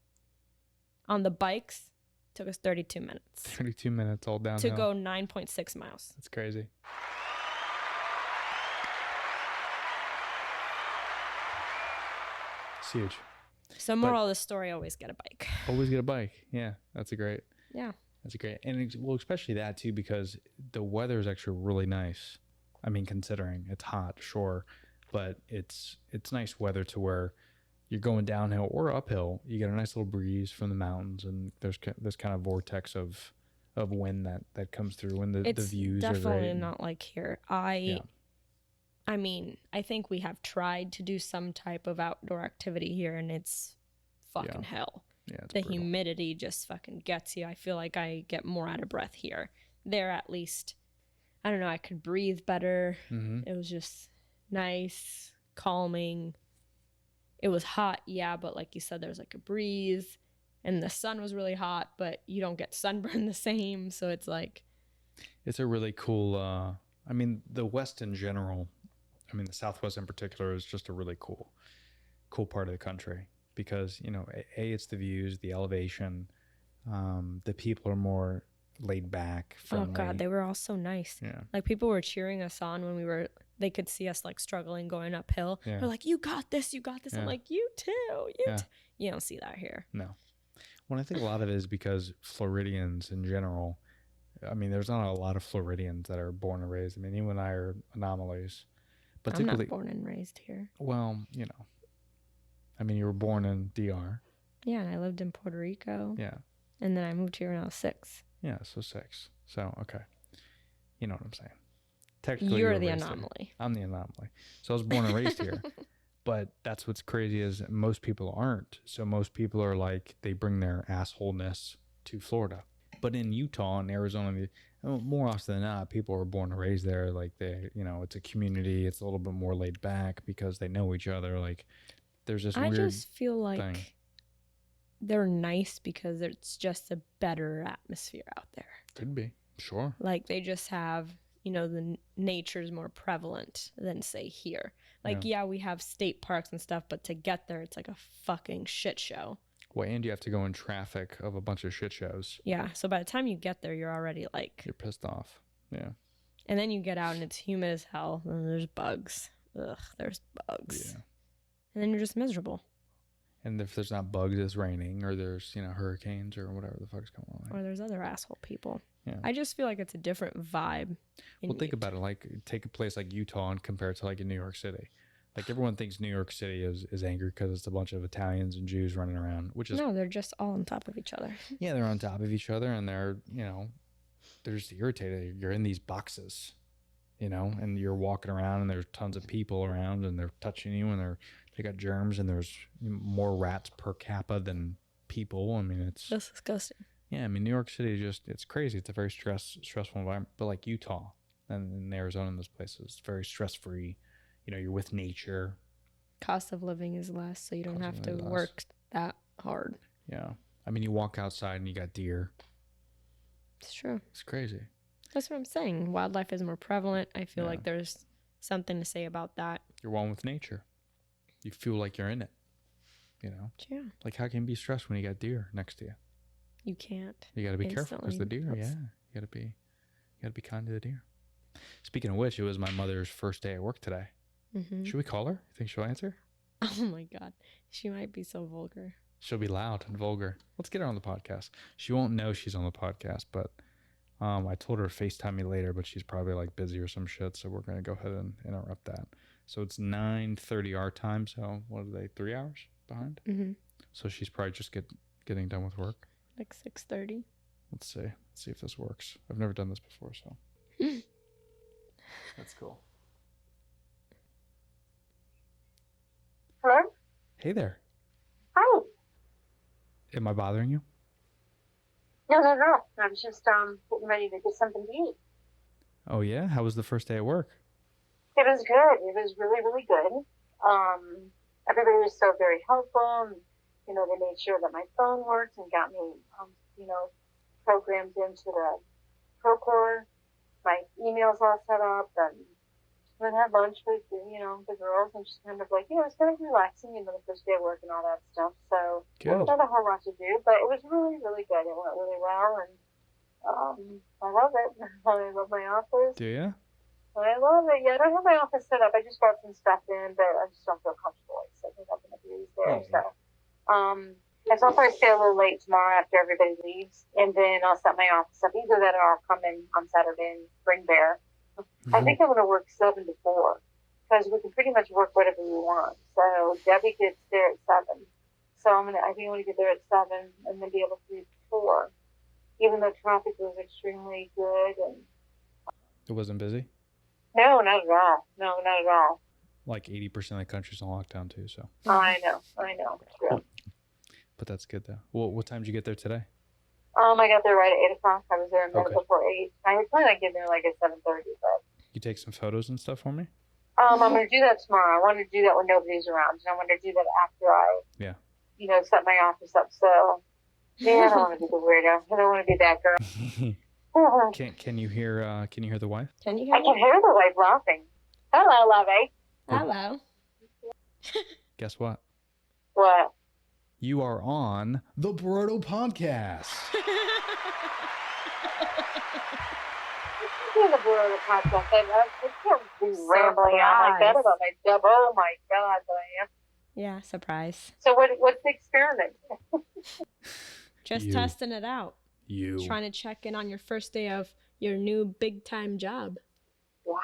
On the bikes, it took us 32 minutes. 32 minutes all downhill. To go 9.6 miles. That's crazy. It's huge. So moral of the story, always get a bike. Always get a bike. Yeah, that's a great. Yeah. That's a great. And well, especially that too, because the weather is actually really nice. I mean, considering it's hot, sure, but it's nice weather to where you're going downhill or uphill. You get a nice little breeze from the mountains, and there's this kind of vortex of wind that comes through, and the views are great. It's definitely not like here. I mean, I think we have tried to do some type of outdoor activity here, and it's fucking hell. Yeah, it's the brutal. humidity just fucking gets you. I feel like I get more out of breath here. There, at least, I don't know, I could breathe better. It was just nice, calming. It was hot, yeah, but like you said, there's like a breeze, and the sun was really hot, but you don't get sunburn the same, so it's like... It's a really cool, I mean, the West in general, I mean, the Southwest in particular is just a really cool part of the country because, you know, it's the views, the elevation, the people are more laid back, friendly. Oh God, they were all so nice. Yeah. Like people were cheering us on when they could see us like struggling going uphill. Yeah. They're like, you got this, you got this. Yeah. I'm like, you too, You don't see that here. No. Well, I think a lot of it is because Floridians in general, I mean, there's not a lot of Floridians that are born and raised. I mean, you and I are anomalies. But I'm not born and raised here. Well, you know, I mean, you were born in DR. Yeah, and I lived in Puerto Rico. Yeah. And then I moved here when I was 6. Yeah, so 6. So, okay. You know what I'm saying. Technically, You're you were the raised here. anomaly. I'm the anomaly. So I was born and raised here. But that's what's crazy is most people aren't. So most people are like, they bring their assholeness to Florida. But in Utah and Arizona, more often than not, people are born and raised there. Like they, you know, it's a community. It's a little bit more laid back because they know each other. Like there's this weird I just feel like thing. they're nice because it's just a better atmosphere out there. Could be. Sure. Like they just have, you know, the nature's more prevalent than say here. Like, yeah, we have state parks and stuff, but to get there, it's like a fucking shit show. Well, and you have to go in traffic of a bunch of shit shows. Yeah. So by the time you get there, you're already like... You're pissed off. Yeah. And then you get out and it's humid as hell. And there's bugs. Ugh, there's bugs. Yeah. And then you're just miserable. And if there's not bugs, it's raining, or there's, you know, hurricanes or whatever the fuck's going on. Or there's other asshole people. Yeah. I just feel like it's a different vibe. Well, think about it. Like, take a place like Utah and compare it to like in New York City. Like everyone thinks New York City is angry because it's a bunch of Italians and Jews running around, which is No, they're just all on top of each other. Yeah, they're on top of each other and they're, you know, they're just irritated. You're in these boxes, you know, and you're walking around and there's tons of people around and they're touching you and they got germs and there's more rats per capita than people. I mean, it's That's disgusting. Yeah, I mean, New York City it's crazy. It's a very stressful environment. But like Utah and Arizona and those places, it's very stress-free. You know, you're with nature. Cost of living is less, so you don't have to Cost of living is work that hard. Yeah. I mean, you walk outside and you got deer. It's true. It's crazy. That's what I'm saying. Wildlife is more prevalent. I feel Yeah. like there's something to say about that. You're one with nature. You feel like you're in it. You know, Yeah. like how can you be stressed when you got deer next to you? You can't. You got to be careful because the Instantly. deer. That's- Yeah, you got to be kind to the deer. Speaking of which, it was my mother's first day at work today. Mhm. Should we call her? You think she'll answer? Oh my God. She might be so vulgar. She'll be loud and vulgar. Let's get her on the podcast. She won't know she's on the podcast, but I told her to FaceTime me later, but she's probably like busy or some shit, so we're gonna go ahead and interrupt that. So it's 9:30 our time. So what are they? 3 hours behind? Mm-hmm. So she's probably just getting done with work. Like 6:30. Let's see. Let's see if this works. I've never done this before, so that's cool. Hello? Hey there. Hi. Am I bothering you? No. I was just getting ready to get something to eat. Oh yeah. How was the first day at work? It was good. It was really, really good. Everybody was so very helpful. And, you know, they made sure that my phone worked and got me, programmed into the Procore. My emails all set up, and then had lunch with, the girls, and just kind of like, it was kind of relaxing, the first day of work and all that stuff. So Good. not a whole lot to do, but it was really, really good. It went really well, and I love it. I love my office. Do you? I love it. Yeah, I don't have my office set up. I just brought some stuff in, but I just don't feel comfortable. So I think I'm going to use there. So, and so I'll probably stay a little late tomorrow after everybody leaves, and then I'll set my office up. Either that, or I'll come in on Saturday and bring Bear. I think I'm going to work 7 to 4 because we can pretty much work whatever we want. So Debbie gets there at 7. So I think I'm going to get there at 7 and then be able to leave at 4. Even though traffic was extremely good and. It wasn't busy? No, not at all. No, not at all. Like 80% of the country's on lockdown too, so. I know. True. But that's good though. Well, what time did you get there today? I got there right at 8 o'clock. I was there a minute Okay. before 8. I had planned on getting there like at 7:30, but. You take some photos and stuff for me? I'm going to do that tomorrow. I want to do that when nobody's around. And I want to do that after I, Yeah. Set my office up. So, yeah, I don't want to be the weirdo. I don't want to be that girl. Can you hear the wife? Can you hear I can hear the wife laughing. Hello, lovey. Hello. Guess what? What? You are on the Brodo Podcast. In the Brodo podcast, I can't be rambling on like that about my job. Oh my God, but I am. Yeah, surprise. So what's the experiment? Just You. testing it out. You. Trying to check in on your first day of your new big time job. Wow,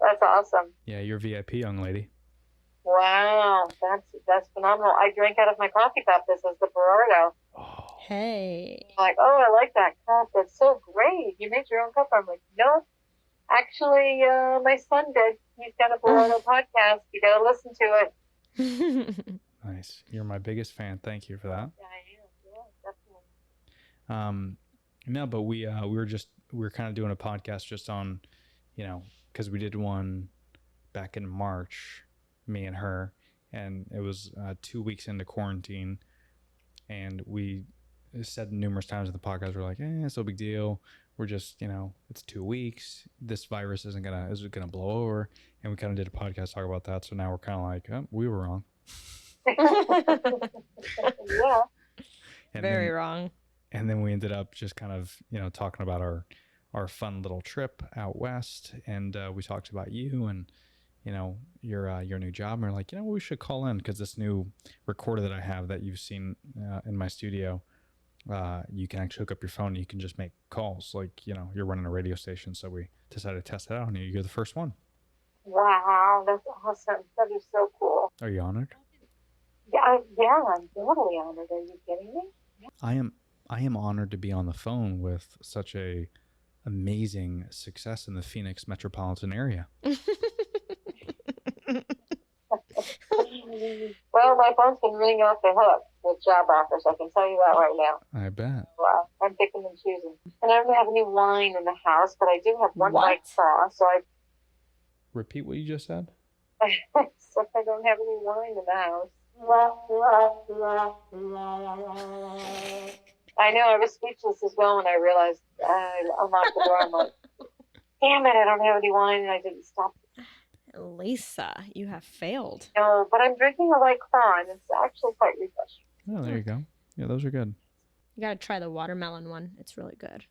that's awesome. Yeah, you're VIP, young lady. Wow, that's phenomenal. I drank out of my coffee cup. This is the Burrito. Oh. Hey. I'm like, oh, I like that cup. That's so great. You made your own cup. I'm like, no, actually, my son did. He's got a Burrito podcast. You gotta listen to it. Nice. You're my biggest fan. Thank you for that. Yeah, I am. Yeah, definitely. No, but we were kind of doing a podcast just on, because we did one back in March, me and her, and it was 2 weeks into quarantine, and we said numerous times in the podcast, we're like, it's no big deal. We're just, it's 2 weeks. This virus isn't gonna blow over, and we kind of did a podcast talk about that. So now we're kind of like, oh, we were wrong. Yeah. And Very then, wrong. And then we ended up just kind of, talking about our fun little trip out west, and we talked about you and your new job, and we're like, we should call in because this new recorder that I have that you've seen in my studio, you can actually hook up your phone and you can just make calls like you're running a radio station. So we decided to test it out on you. You're the first one. Wow, that's awesome. That is so cool. Are you honored? Yeah, I'm totally honored. Are you kidding me? I am honored to be on the phone with such a amazing success in the Phoenix metropolitan area. Well, my phone's been ringing off the hook with job offers. I can tell you that right now. I bet. Wow, I'm picking and choosing. And I don't have any wine in the house, but I do have one What? white claw, so I Repeat what you just said. so I don't have any wine in the house. I know, I was speechless as well when I realized I unlocked the door. I'm like, damn it, I don't have any wine, and I didn't stop. Lisa, you have failed. No, but I'm drinking a White Claw, and it's actually quite refreshing. Oh, there you go. Yeah, those are good. You gotta try the watermelon one. It's really good.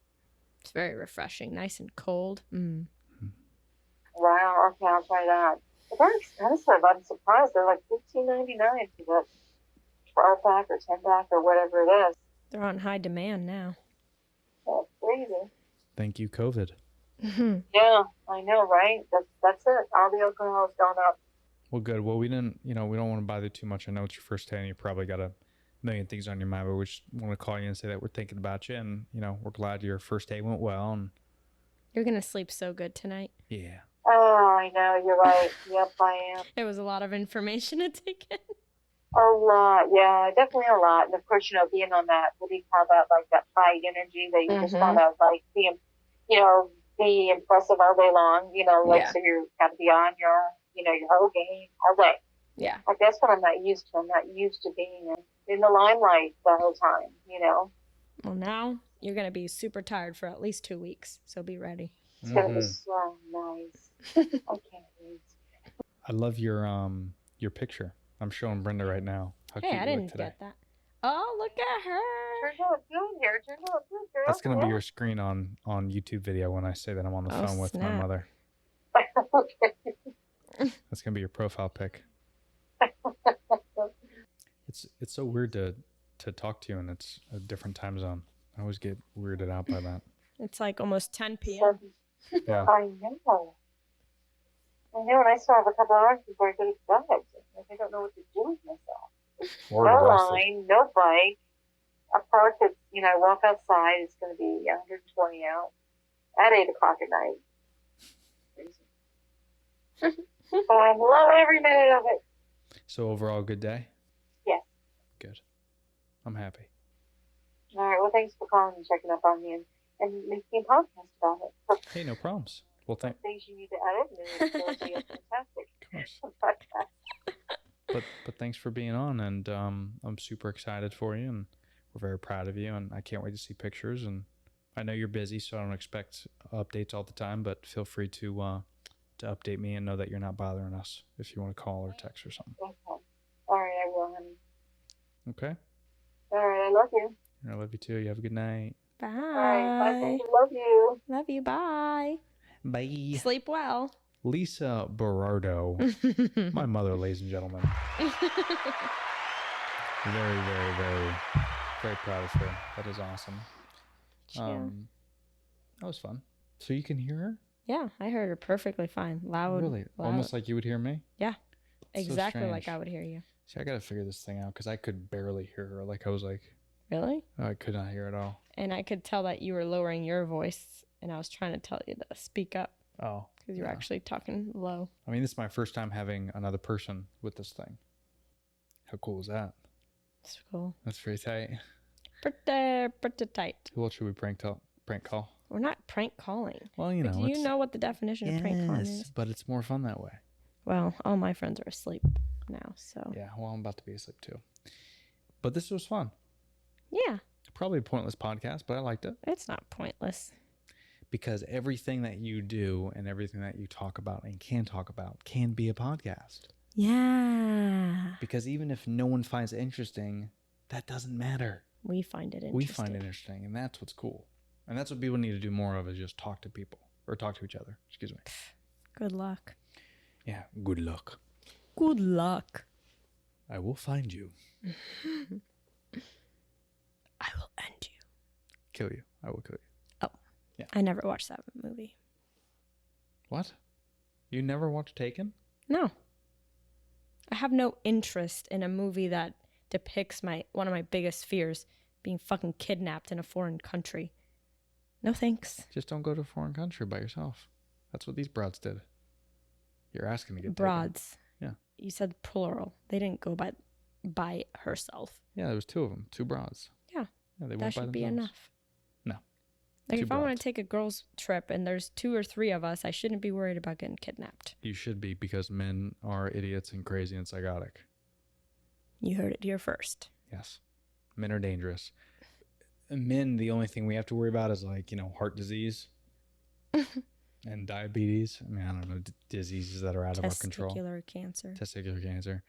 It's very refreshing, nice and cold. Wow, okay, I'll try that. But they're expensive. I'm surprised. They're like $15.99 for the 12-pack or 10-pack or whatever it is. They're on high demand now. That's crazy. Thank you, COVID. Yeah, I know, right? That's it. All the alcohol has gone up. Well, good. Well, we didn't, we don't want to bother you too much. I know it's your first day and you probably got a million things on your mind, but we just want to call you and say that we're thinking about you and, we're glad your first day went well. And You're gonna sleep so good tonight. yeah. Oh, I know. You're right. Yep, I am. It was a lot of information to take in. A lot, yeah, definitely a lot. And of course, being on that, what do you call that, like that high energy that you just want to, like, be impressive all day long, Yeah. so you got to be on your, your whole game all day. Yeah. Like, that's what I'm not used to. I'm not used to being in the limelight the whole time, Well, now you're gonna be super tired for at least 2 weeks, so be ready. It's going to be so nice. I can't wait. I love your picture. I'm showing Brenda right now. How Hey, cute I you look didn't today. get that. Oh, look at her. Turned out good here. Turned out good, girl. That's gonna be your screen on YouTube video when I say that I'm on the Oh, phone with my snap. mother. Okay. That's gonna be your profile pic. It's so weird to talk to you, and it's a different time zone. I always get weirded out by that. It's like almost 10 p.m. Yeah. I know. And I still have a couple hours before I go to bed. Like, I don't know what to do with myself. Or No exhausted. line, no bike. A park that's, I walk outside, it's going to be 120 out at 8 o'clock at night. Crazy. But I love every minute of it. So overall, good day? Yes. Good. I'm happy. All right, well, thanks for calling and checking up on me and making a podcast about it. For Hey, no problems. Well, thank. things you need to edit, and it's going to be a fantastic Of course. podcast. But thanks for being on, and I'm super excited for you, and we're very proud of you, and I can't wait to see pictures. And I know you're busy, so I don't expect updates all the time, but feel free to update me and know that you're not bothering us if you want to call or text or something. Okay. All right, I will, honey. Okay? All right, I love you. I love you too. You have a good night. Bye. All right, bye. Thank you. Love you. Love you. Bye. Bye. Sleep well. Lisa Berardo, my mother, ladies and gentlemen. Very, very, very, very proud of her. That is awesome. Yeah. That was fun. So you can hear her? Yeah, I heard her perfectly fine. Loud. Really? loud. Almost like you would hear me? Yeah. It's so Exactly like strange. I would hear you. See, I got to figure this thing out because I could barely hear her. Like, I was like, Really? I could not hear at all. And I could tell that you were lowering your voice, and I was trying to tell you to speak up Oh. because you're yeah. actually talking low. I mean, this is my first time having another person with this thing. How cool is that? It's cool. That's pretty tight. Pretty tight. Who else should we prank call? We're not prank calling. Well, you know. Do you know what the definition of prank calling Yes, is? but it's more fun that way. Well, all my friends are asleep now, so Yeah, well, I'm about to be asleep too. But this was fun. yeah, Probably a pointless podcast, but I liked it. it's not pointless. Because everything that you do and everything that you talk about and can talk about can be a podcast. Yeah, Because even if no one finds it interesting, that doesn't matter. we find it interesting. We find it interesting, and that's what's cool. And that's what people need to do more of, is just talk to people. Or talk to each other. Excuse me. Good luck. Yeah, good luck. Good luck. I will find you. I will end you. Kill you. I will kill you. I never watched that movie. What? You never watched Taken? No. I have no interest in a movie that depicts one of my biggest fears, being fucking kidnapped in a foreign country. No thanks. Just don't go to a foreign country by yourself. That's what these broads did. You're asking to get taken. Broads. Yeah. You said plural. They didn't go by herself. Yeah, there was two of them. Two broads. Yeah. Yeah, they That went by should be themselves. enough. No. Like, Two if I want broads. to take a girls' trip and there's 2 or 3 of us, I shouldn't be worried about getting kidnapped. You should be, because men are idiots and crazy and psychotic. You heard it here first. Yes. Men are dangerous. And men, the only thing we have to worry about is, like, heart disease. and diabetes. I mean, I don't know, diseases that are out of our control. Testicular cancer. Testicular cancer.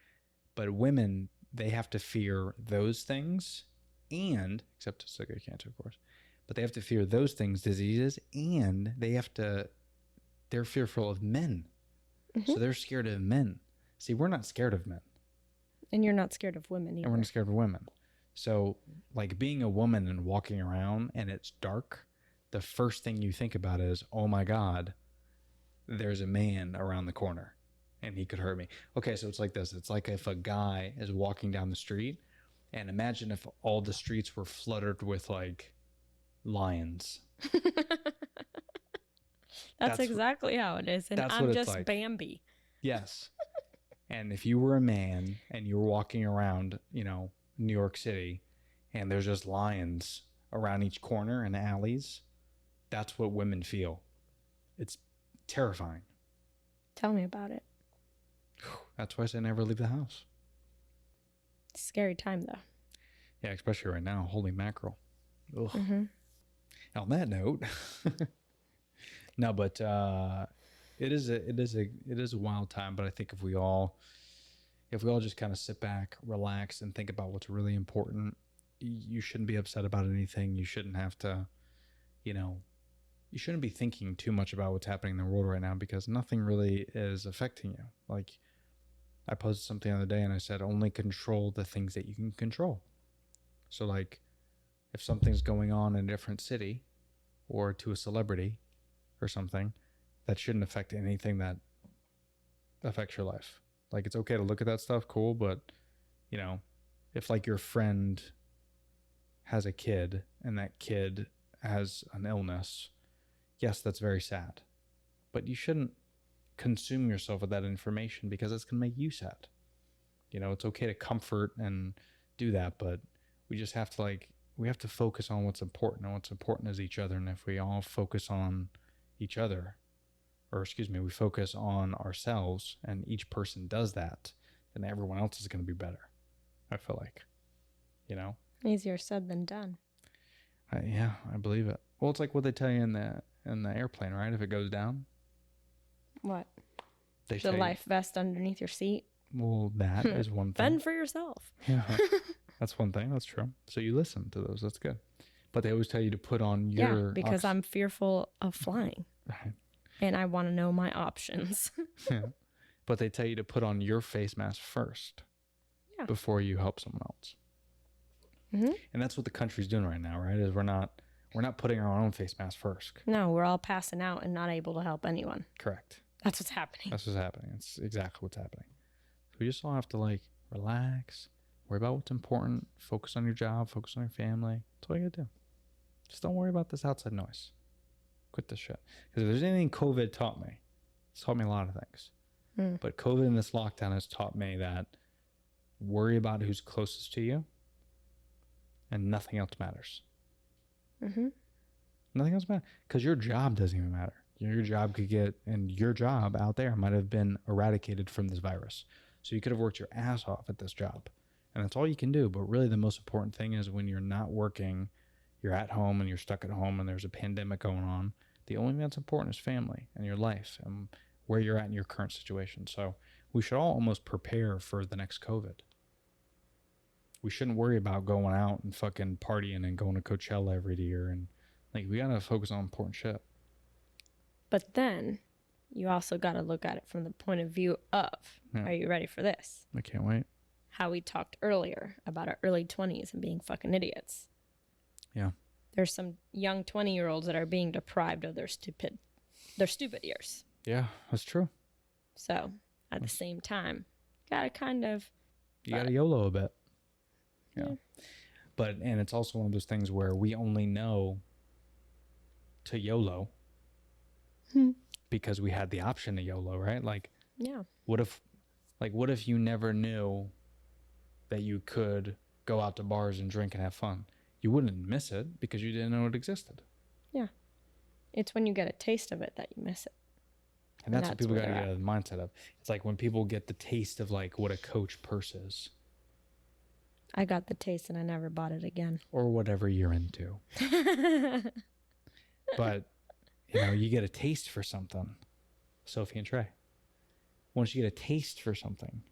But women, they have to fear those things, and except testicular cancer, of course. But they have to fear those things, diseases, and they're fearful of men. Mm-hmm. So they're scared of men. See, we're not scared of men. And you're not scared of women either. And we're not scared of women. So, like, being a woman and walking around and it's dark, the first thing you think about is, oh my God, there's a man around the corner and he could hurt me. Okay, so it's like this. It's like if a guy is walking down the street, and imagine if all the streets were flooded with, like, lions. That's exactly how it is. And that's I'm what it's just like. Bambi. Yes. And if you were a man and you were walking around, you know, New York City, and there's just lions around each corner and alleys, that's what women feel. It's terrifying. Tell me about it. That's why I say never leave the house. Scary time, though. Yeah, especially right now. Holy mackerel. Ugh. Mm-hmm. On that note, no, but it is a wild time. But I think if we all just kind of sit back, relax, and think about what's really important, you shouldn't be upset about anything. You shouldn't have to, you know, you shouldn't be thinking too much about what's happening in the world right now, because nothing really is affecting you. Like, I posted something the other day and I said, only control the things that you can control. So, like, if something's going on in a different city or to a celebrity or something, that shouldn't affect anything that affects your life. Like, it's okay to look at that stuff, cool, but, you know, if, like, your friend has a kid and that kid has an illness, yes, that's very sad. But you shouldn't consume yourself with that information, because it's going to make you sad. You know, it's okay to comfort and do that, but we just have to, we have to focus on what's important, and what's important is each other. And if we all focus on each other, we focus on ourselves, and each person does that, then everyone else is going to be better. I feel like, you know, Easier said than done. I believe it. Well, it's like what they tell you in the airplane, right? If it goes down, What? they The say, life vest underneath your seat? well, that is one thing. Fend for yourself. Yeah, that's one thing. That's true. So you listen to those. That's good. But they always tell you to put on your... Yeah, because I'm fearful of flying. Right. And I want to know my options. Yeah. But they tell you to put on your face mask first. Yeah. Before you help someone else. Mm-hmm. And that's what the country's doing right now, right? Is we're not putting our own face mask first. No, we're all passing out and not able to help anyone. Correct. That's what's happening. That's what's happening. It's exactly what's happening. So we just all have to, like, relax, worry about what's important, focus on your job, focus on your family. That's all you gotta do. Just don't worry about this outside noise. Quit this shit. Because if there's anything COVID taught me, it's taught me a lot of things. Mm. But COVID and this lockdown has taught me that worry about who's closest to you, and nothing else matters. Mm-hmm. Nothing else matters. Because your job doesn't even matter. Your job your job out there might have been eradicated from this virus. So you could have worked your ass off at this job. And that's all you can do. But really the most important thing is when you're not working, you're at home and you're stuck at home and there's a pandemic going on, the only thing that's important is family and your life and where you're at in your current situation. So we should all almost prepare for the next COVID. We shouldn't worry about going out and fucking partying and going to Coachella every year. And, like, we got to focus on important shit. But then you also got to look at it from the point of view of, Are you ready for this? I can't wait. How we talked earlier about our early 20s and being fucking idiots. Yeah. There's some young 20-year-olds that are being deprived of their stupid years. Yeah, that's true. So at the same time, gotta kind of... You got to YOLO a bit. Yeah. And it's also one of those things where we only know to YOLO because we had the option to YOLO, right? Like, yeah. What if you never knew that you could go out to bars and drink and have fun? You wouldn't miss it because you didn't know it existed. Yeah. It's when you get a taste of it that you miss it. And that's what people got to get out of the mindset of. It's like when people get the taste of, like, what a Coach purse is. I got the taste and I never bought it again. Or whatever you're into. But you get a taste for something. Sophie and Trey. Once you get a taste for something,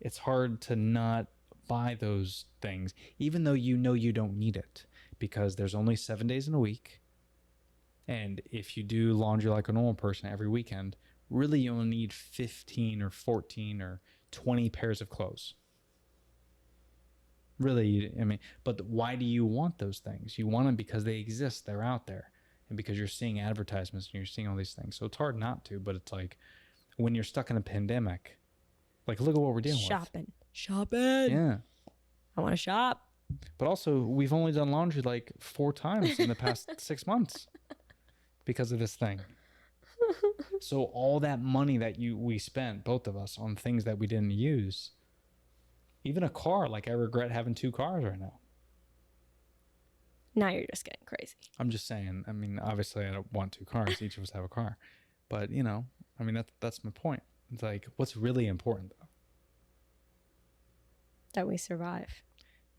it's hard to not buy those things, even though you don't need it, because there's only 7 days in a week. And if you do laundry like a normal person every weekend, really you only need 15 or 14 or 20 pairs of clothes. Really, I mean, but why do you want those things? You want them because they exist, they're out there, and because you're seeing advertisements and you're seeing all these things. So it's hard not to, but it's like when you're stuck in a pandemic, like look at what we're dealing Shopping. with. Yeah. I want to shop. But also, we've only done laundry like 4 times in the past 6 months because of this thing. So all that money that we spent, both of us, on things that we didn't use, even a car, like I regret having 2 cars right now. Now you're just getting crazy. I'm just saying, I mean, obviously I don't want 2 cars. Each of us have a car. But, I mean, that's my point. It's like, what's really important, though? That we survive.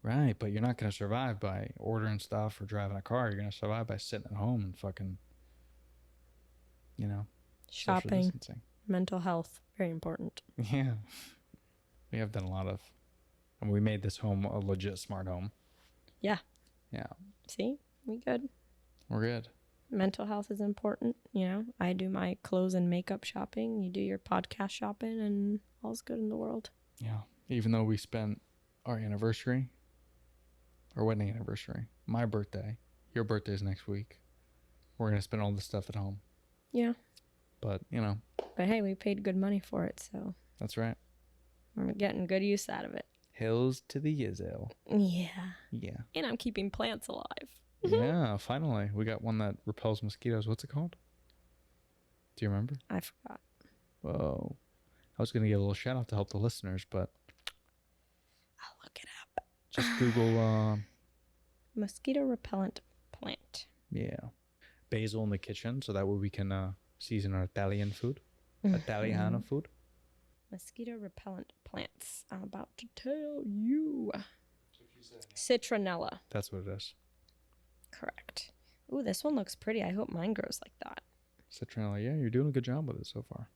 Right, but you're not going to survive by ordering stuff or driving a car. You're going to survive by sitting at home and fucking, social Shopping. distancing. Mental health. Very important. Yeah. We have done a lot of, and we made this home a legit smart home. Yeah. Yeah. See? We good. We're good. Mental health is important. I do my clothes and makeup shopping. You do your podcast shopping, and all's good in the world. Yeah. Even though we spent our wedding anniversary, my birthday, your birthday's next week, we're going to spend all this stuff at home. Yeah. But, But hey, we paid good money for it, so that's right. we're getting good use out of it. Hills to the Yizzle. Yeah. Yeah. And I'm keeping plants alive. Yeah, finally. We got one that repels mosquitoes. What's it called? Do you remember? I forgot. Whoa. I was going to give a little shout out to help the listeners, but I'll look it up. just Google, Mosquito repellent plant. yeah, basil in the kitchen, so that way we can season our Italian food. Italiano food. Mosquito repellent plants. I'm about to tell you. Citronella. That's what it is. Correct. Ooh, this one looks pretty. I hope mine grows like that. Citronella. Yeah, you're doing a good job with it so far.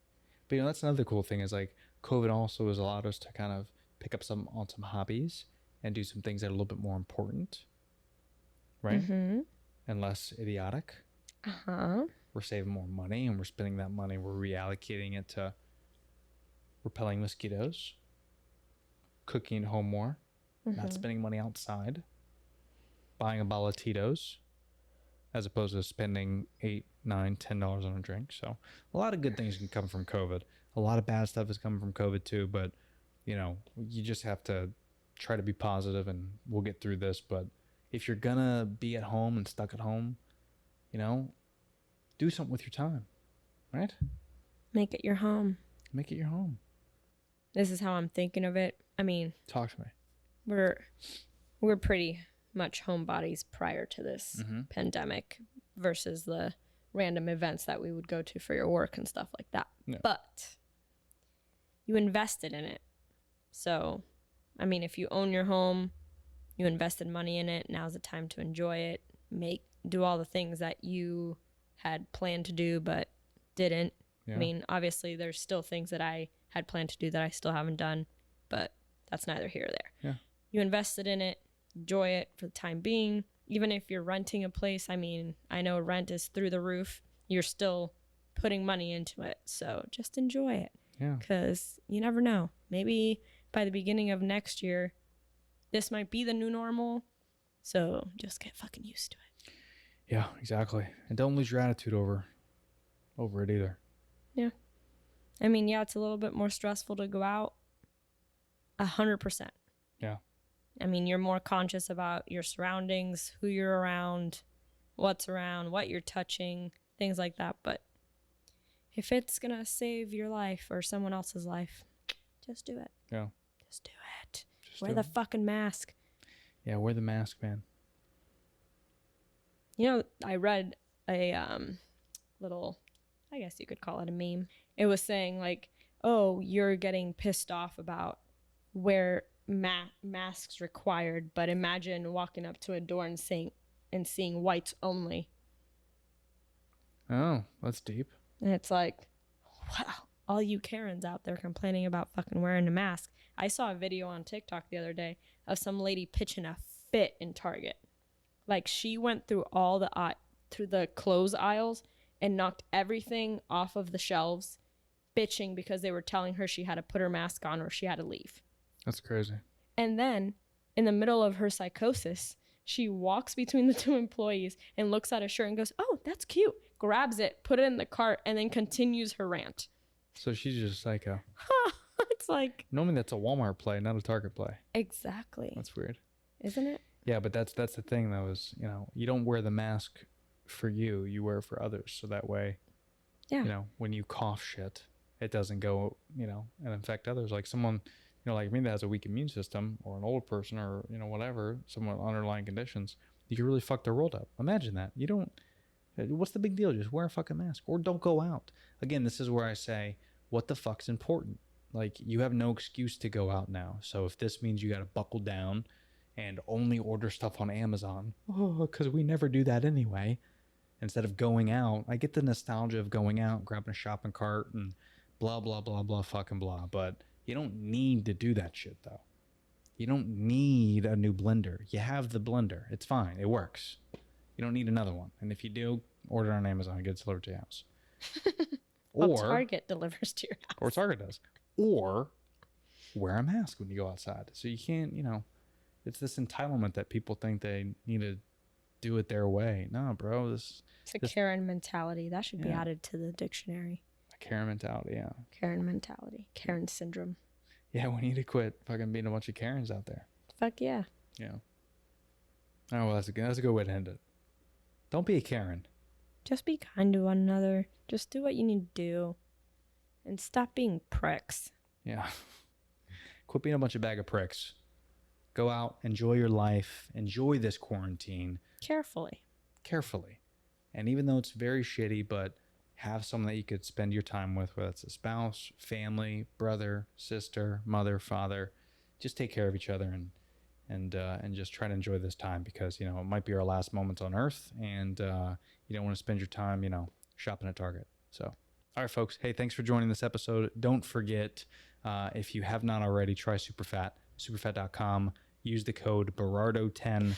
But that's another cool thing is like COVID also has allowed us to kind of pick up some hobbies and do some things that are a little bit more important, right? Mm-hmm. And less idiotic. Uh-huh. We're saving more money, and we're spending that money. We're reallocating it to repelling mosquitoes, cooking at home more, not spending money outside, buying a bottle of Tito's, as opposed to spending $8, $9, $10 on a drink. So a lot of good things can come from COVID. A lot of bad stuff has come from COVID too, but you just have to try to be positive, and we'll get through this. But if you're gonna be at home and stuck at home, do something with your time, right? Make it your home. Make it your home. This is how I'm thinking of it. I mean, Talk to me. we're pretty much homebodies prior to this pandemic versus the random events that we would go to for your work and stuff like that. Yeah. But you invested in it. So, I mean, if you own your home, you invested money in it, now's the time to enjoy it. Do all the things that you had planned to do but didn't. Yeah. I mean, obviously there's still things that I had planned to do that I still haven't done, but that's neither here or there. Yeah. You invested in it, enjoy it for the time being. Even if you're renting a place, I mean, I know rent is through the roof. You're still putting money into it. So just enjoy it. Yeah. Because you never know. Maybe by the beginning of next year, this might be the new normal. So just get fucking used to it. Yeah, exactly. And don't lose your attitude over it either. Yeah. I mean, yeah, it's a little bit more stressful to go out. 100%. Yeah. I mean, you're more conscious about your surroundings, who you're around, what you're touching, things like that. But if it's going to save your life or someone else's life, just do it. Yeah. Just do it. Just Wear do the it. fucking mask. Yeah, wear the mask, man. I read a little, I guess you could call it a meme. It was saying like, oh, you're getting pissed off about where masks required, but imagine walking up to a door and seeing whites only. Oh, that's deep. And it's like, wow, all you Karens out there complaining about fucking wearing a mask. I saw a video on TikTok the other day of some lady pitching a fit in Target. Like she went through through the clothes aisles and knocked everything off of the shelves, bitching because they were telling her she had to put her mask on or she had to leave. That's crazy. And then in the middle of her psychosis, she walks between the two employees and looks at a shirt and goes, "Oh, that's cute." Grabs it, put it in the cart, and then continues her rant. So she's just psycho. It's like, Normally that's a Walmart play, not a Target play. exactly. That's weird. Isn't it? Yeah, but that's the thing though is, you know, you don't wear the mask for you, you wear it for others. So that way, Yeah. you know, when you cough shit, it doesn't go, you know, and infect others. Like someone, you know, like me that has a weak immune system or an old person or, you know, whatever, someone with underlying conditions, you can really fuck their world up. Imagine that. You don't, what's the big deal? Just wear a fucking mask or don't go out. Again, this is where I say, what the fuck's important? Like you have no excuse to go out now. So if this means you got to buckle down and only order stuff on Amazon, because we never do that anyway. Instead of going out, I get the nostalgia of going out, grabbing a shopping cart and blah, blah, blah, blah, fucking blah. But you don't need to do that shit though. You don't need a new blender. You have the blender. It's fine. It works. You don't need another one. And if you do, order on Amazon and get it delivered to your house. Well, Target delivers to your house. Or Target does. Or wear a mask when you go outside. So you can't, you know, it's this entitlement that people think they need to do it their way. No, bro. It's a Karen mentality. That should be Yeah. added to the dictionary. A Karen mentality, yeah. Karen mentality. Karen syndrome. Yeah, we need to quit fucking being a bunch of Karens out there. Fuck yeah. Yeah. Oh, well, that's a good way to end it. Don't be a Karen. Just be kind to one another. Just do what you need to do. And stop being pricks. Yeah. Quit being a bunch of bag of pricks. Go out, enjoy your life, enjoy this quarantine Carefully. carefully. And even though it's very shitty, but have someone that you could spend your time with, whether it's a spouse, family, brother, sister, mother, father. Just take care of each other and just try to enjoy this time because, you know, it might be our last moments on earth and you don't want to spend your time, you know, shopping at Target. So, all right, folks. Hey, thanks for joining this episode. Don't forget, if you have not already, try Superfat, superfat.com. Use the code Berardo10.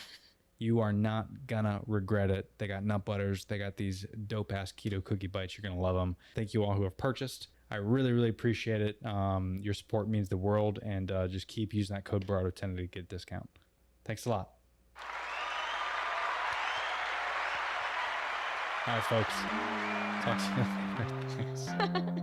You are not gonna regret it. They got nut butters. They got these dope ass keto cookie bites. You're gonna love them. Thank you all who have purchased. I really, really appreciate it. Your support means the world, and just keep using that code Berardo10 to get a discount. Thanks a lot. All right, folks. Talk to you later. Thanks.